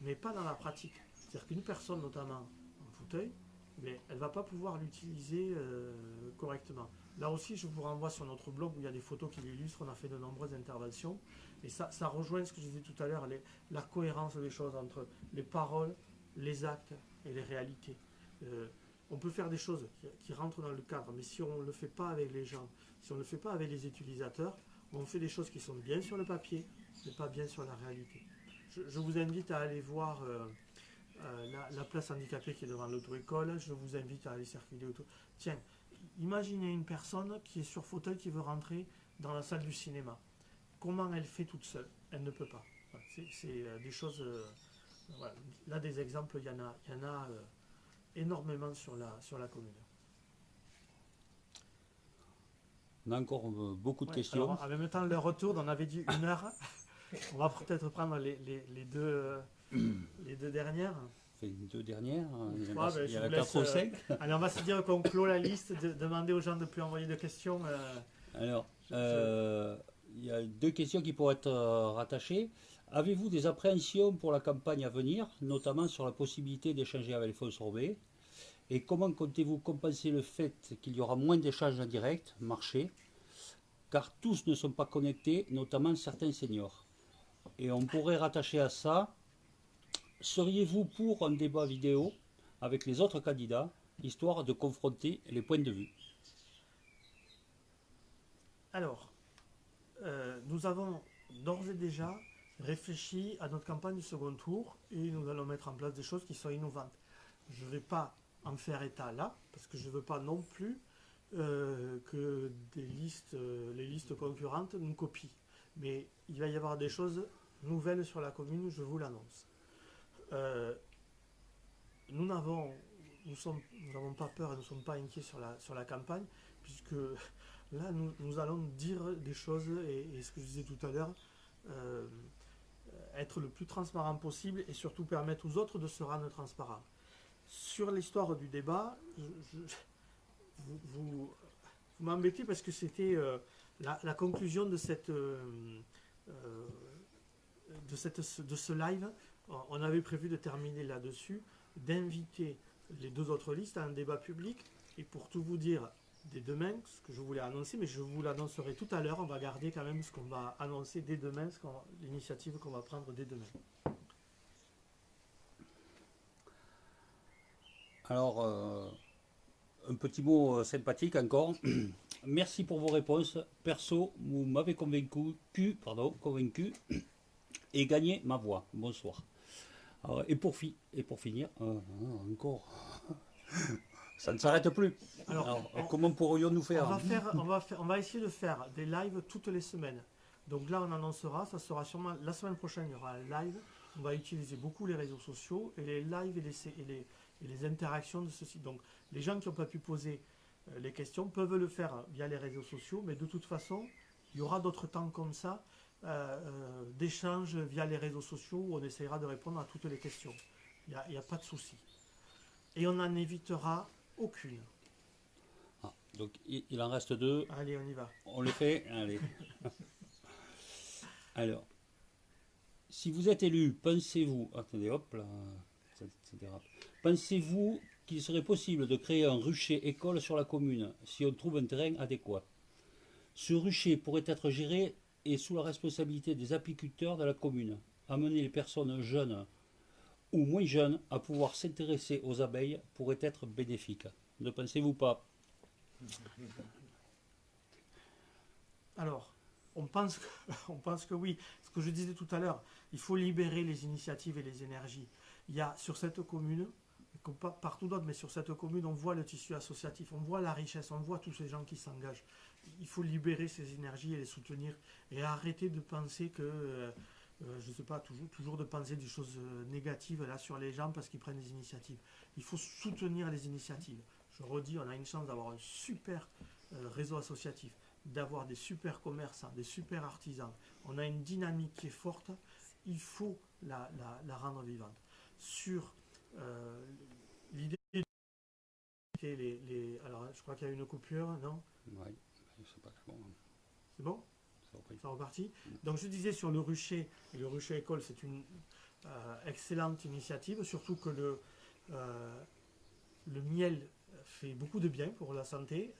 mais pas dans la pratique. C'est-à-dire qu'une personne, notamment en fauteuil, mais elle ne va pas pouvoir l'utiliser correctement. Là aussi, je vous renvoie sur notre blog où il y a des photos qui l'illustrent. On a fait de nombreuses interventions. Et ça rejoint ce que je disais tout à l'heure, la cohérence des choses entre les paroles, les actes et les réalités. On peut faire des choses qui rentrent dans le cadre, mais si on ne le fait pas avec les gens, si on ne le fait pas avec les utilisateurs, on fait des choses qui sont bien sur le papier, mais pas bien sur la réalité. Je vous invite à aller voir la place handicapée qui est devant l'auto-école. Je vous invite à aller circuler autour. Tiens, imaginez une personne qui est sur fauteuil qui veut rentrer dans la salle du cinéma. Comment elle fait toute seule? Elle ne peut pas. Voilà, c'est des choses... voilà. Là, des exemples, il y en a énormément sur la commune. On a encore beaucoup de questions. Alors, en même temps, le retour, on avait dit 1 heure. On va peut-être prendre les deux dernières. Les 2 dernières, il y Ouais, en a 4 ou 5. Allez, on va se dire qu'on clôt la liste, demander aux gens de ne plus envoyer de questions. Alors, il y a 2 questions qui pourraient être rattachées. Avez-vous des appréhensions pour la campagne à venir, notamment sur la possibilité d'échanger avec les Fonsorbais? Et comment comptez-vous compenser le fait qu'il y aura moins d'échanges en direct, marché, car tous ne sont pas connectés, notamment certains seniors? Et on pourrait rattacher à ça, seriez-vous pour un débat vidéo avec les autres candidats, histoire de confronter les points de vue? Alors, nous avons d'ores et déjà réfléchi à notre campagne du second tour et nous allons mettre en place des choses qui sont innovantes. Je ne vais pas en faire état là, parce que je ne veux pas non plus que les listes concurrentes nous copient. Mais il va y avoir des choses nouvelles sur la commune, je vous l'annonce. Nous n'avons pas peur et nous ne sommes pas inquiets sur la campagne, puisque là, nous allons dire des choses, et ce que je disais tout à l'heure, être le plus transparent possible et surtout permettre aux autres de se rendre transparents. Sur l'histoire du débat, vous m'embêtez parce que c'était la conclusion de ce live. On avait prévu de terminer là-dessus, d'inviter les 2 autres listes à un débat public. Et pour tout vous dire, dès demain, ce que je voulais annoncer, mais je vous l'annoncerai tout à l'heure, on va garder quand même ce qu'on va annoncer dès demain, l'initiative qu'on va prendre dès demain. Alors, un petit mot sympathique encore. Merci pour vos réponses. Perso, vous m'avez convaincu et gagné ma voix. Bonsoir. Alors, et pour finir, encore, ça ne s'arrête plus. Alors, comment pourrions-nous faire? On va essayer de faire des lives toutes les semaines. Donc là, on annoncera, ça sera sûrement la semaine prochaine, il y aura un live. On va utiliser beaucoup les réseaux sociaux et les lives et les interactions de ceci. Donc les gens qui n'ont pas pu poser les questions peuvent le faire via les réseaux sociaux, mais de toute façon, il y aura d'autres temps comme ça, d'échanges via les réseaux sociaux où on essaiera de répondre à toutes les questions. Il n'y a pas de souci. Et on n'en évitera aucune. Donc il en reste 2. Allez, on y va. On les fait? Allez. Alors, si vous êtes élu, pensez-vous... Attendez, hop là, ça dérape. Pensez-vous qu'il serait possible de créer un rucher école sur la commune si on trouve un terrain adéquat? Ce rucher pourrait être géré et sous la responsabilité des apiculteurs de la commune. Amener les personnes jeunes ou moins jeunes à pouvoir s'intéresser aux abeilles pourrait être bénéfique. Ne pensez-vous pas? Alors, on pense que, on pense que oui. Ce que je disais tout à l'heure, il faut libérer les initiatives et les énergies. Il y a sur cette commune, comme partout d'autres, mais sur cette commune, on voit le tissu associatif, on voit la richesse, on voit tous ces gens qui s'engagent. Il faut libérer ces énergies et les soutenir et arrêter de penser que, je ne sais pas, toujours de penser des choses négatives là sur les gens parce qu'ils prennent des initiatives. Il faut soutenir les initiatives. Je redis, on a une chance d'avoir un super réseau associatif, d'avoir des super commerçants, des super artisans. On a une dynamique qui est forte, il faut la rendre vivante. Sur l'idée alors je crois qu'il y a une coupure, non? Oui, c'est pas bon. C'est bon? Ça reprit. Ça repartit. Donc je disais sur le rucher, et le rucher école, c'est une excellente initiative, surtout que le miel fait beaucoup de bien pour la santé.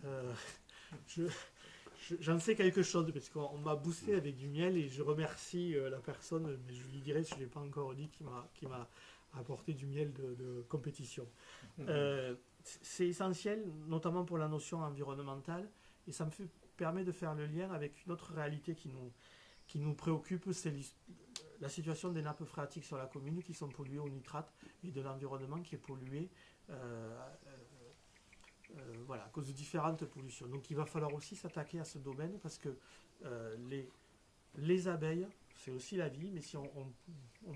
J'en sais quelque chose parce qu'on m'a boosté avec du miel et je remercie la personne, mais je lui dirai si je ne l'ai pas encore dit, qui m'a apporté du miel de compétition. C'est essentiel, notamment pour la notion environnementale, et ça me permet de faire le lien avec une autre réalité qui nous préoccupe, c'est la situation des nappes phréatiques sur la commune qui sont polluées au nitrate et de l'environnement qui est pollué voilà, à cause de différentes pollutions. Donc il va falloir aussi s'attaquer à ce domaine parce que les abeilles, c'est aussi la vie, mais si on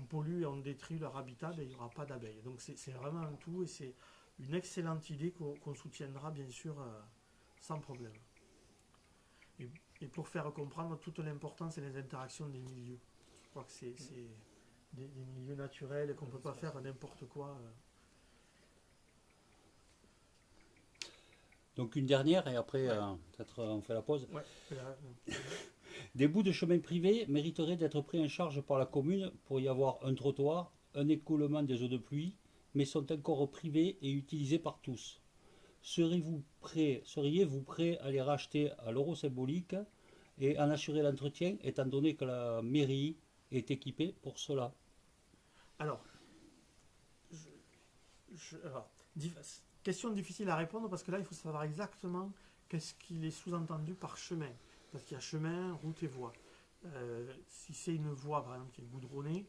pollue et on détruit leur habitat, ben, il n'y aura pas d'abeilles. Donc c'est vraiment un tout et c'est une excellente idée qu'on soutiendra bien sûr sans problème. Et pour faire comprendre toute l'importance et les interactions des milieux. Je crois que c'est des milieux naturels et qu'on ne peut pas faire n'importe quoi. Donc une dernière et après Ouais. peut-être on fait la pause. Ouais, Des bouts de chemin privé mériteraient d'être pris en charge par la commune pour y avoir un trottoir, un écoulement des eaux de pluie, mais sont encore privés et utilisés par tous. Seriez-vous prêt à les racheter à l'euro symbolique et en assurer l'entretien, étant donné que la mairie est équipée pour cela? alors, question difficile à répondre parce que là, il faut savoir exactement qu'est-ce qu'il est sous-entendu par chemin. Parce qu'il y a chemin, route et voie. Si c'est une voie, par exemple, qui est goudronnée,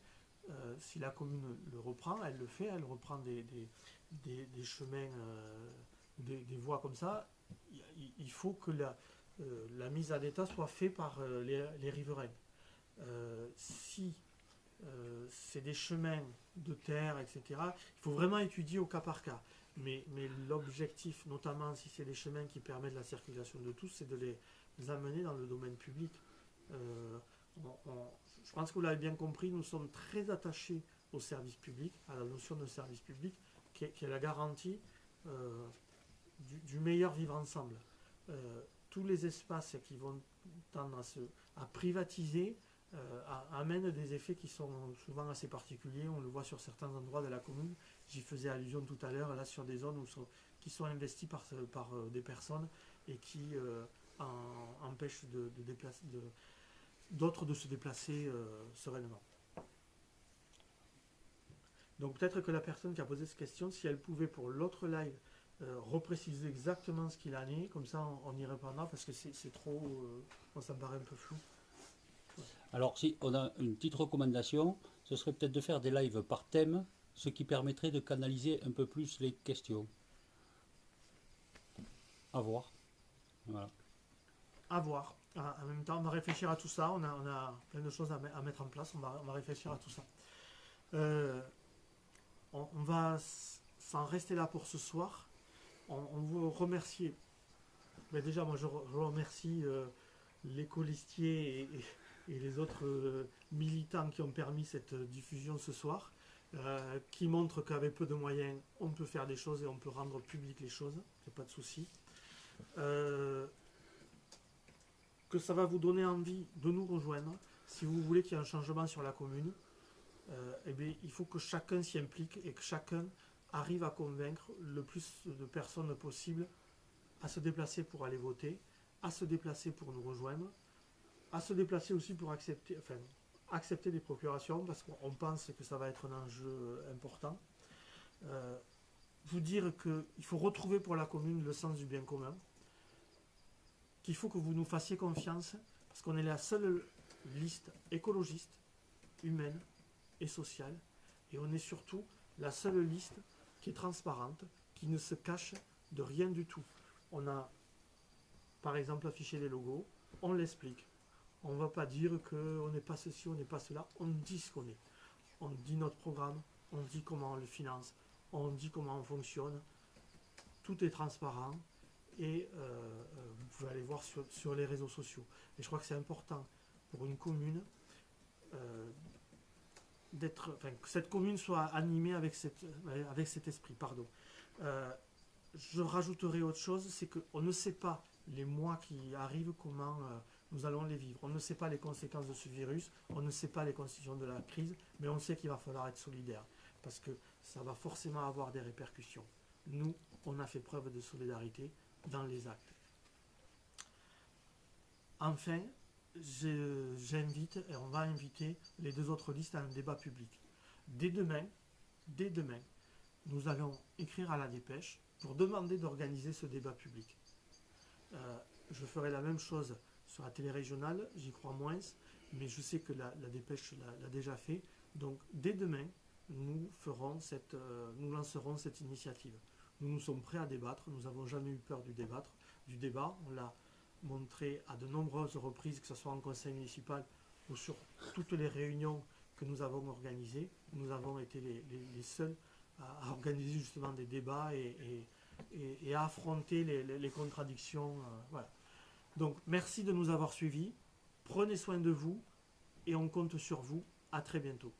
si la commune le reprend, elle le fait, elle reprend des chemins, des voies comme ça, il faut que la mise en état soit faite par les riverains. Si c'est des chemins de terre, etc., il faut vraiment étudier au cas par cas. Mais l'objectif, notamment si c'est des chemins qui permettent la circulation de tous, c'est de les amener dans le domaine public. Je pense que vous l'avez bien compris, nous sommes très attachés au service public, à la notion de service public, qui est la garantie du meilleur vivre ensemble. Tous les espaces qui vont tendre à privatiser amènent des effets qui sont souvent assez particuliers. On le voit sur certains endroits de la commune. J'y faisais allusion tout à l'heure, là sur des zones qui sont investies par des personnes et qui empêchent d'autres de se déplacer sereinement. Donc peut-être que la personne qui a posé cette question, si elle pouvait pour l'autre live repréciser exactement ce qu'il en est, comme ça on y répondra parce que c'est trop, moi ça me paraît un peu flou. Alors si on a une petite recommandation, ce serait peut-être de faire des lives par thème, ce qui permettrait de canaliser un peu plus les questions. À voir. Voilà. À voir. En même temps, on va réfléchir à tout ça. On a plein de choses à mettre en place. On va réfléchir à tout ça. On va s'en rester là pour ce soir. On vous remercier. Mais déjà, moi, je remercie les colistiers et les autres militants qui ont permis cette diffusion ce soir, qui montrent qu'avec peu de moyens, on peut faire des choses et on peut rendre publiques les choses. Il n'y a pas de souci. Que ça va vous donner envie de nous rejoindre. Si vous voulez qu'il y ait un changement sur la commune, eh bien, il faut que chacun s'y implique et que chacun arrive à convaincre le plus de personnes possible à se déplacer pour aller voter, à se déplacer pour nous rejoindre, à se déplacer aussi pour accepter des procurations, parce qu'on pense que ça va être un enjeu important. Vous dire qu'il faut retrouver pour la commune le sens du bien commun, qu'il faut que vous nous fassiez confiance, parce qu'on est la seule liste écologiste, humaine et sociale, et on est surtout la seule liste qui est transparente, qui ne se cache de rien du tout. On a, par exemple, affiché les logos, on l'explique. On ne va pas dire qu'on n'est pas ceci, on n'est pas cela, on dit ce qu'on est. On dit notre programme, on dit comment on le finance, on dit comment on fonctionne. Tout est transparent et vous pouvez aller voir sur les réseaux sociaux. Et je crois que c'est important pour une commune que cette commune soit animée avec cet esprit. Pardon. Je rajouterai autre chose, c'est qu'on ne sait pas les mois qui arrivent, comment nous allons les vivre. On ne sait pas les conséquences de ce virus, on ne sait pas les conséquences de la crise, mais on sait qu'il va falloir être solidaire, parce que ça va forcément avoir des répercussions. Nous, on a fait preuve de solidarité dans les actes. Enfin, j'invite, et on va inviter les deux autres listes à un débat public. Dès demain, nous allons écrire à la dépêche pour demander d'organiser ce débat public. Je ferai la même chose sur la télé régionale, j'y crois moins, mais je sais que la dépêche l'a déjà fait. Donc dès demain, nous lancerons cette initiative. Nous nous sommes prêts à débattre, nous n'avons jamais eu peur du débat. On l'a montré à de nombreuses reprises, que ce soit en conseil municipal ou sur toutes les réunions que nous avons organisées. Nous avons été les seuls à organiser justement des débats et à affronter les contradictions. Voilà. Donc merci de nous avoir suivis, prenez soin de vous et on compte sur vous. À très bientôt.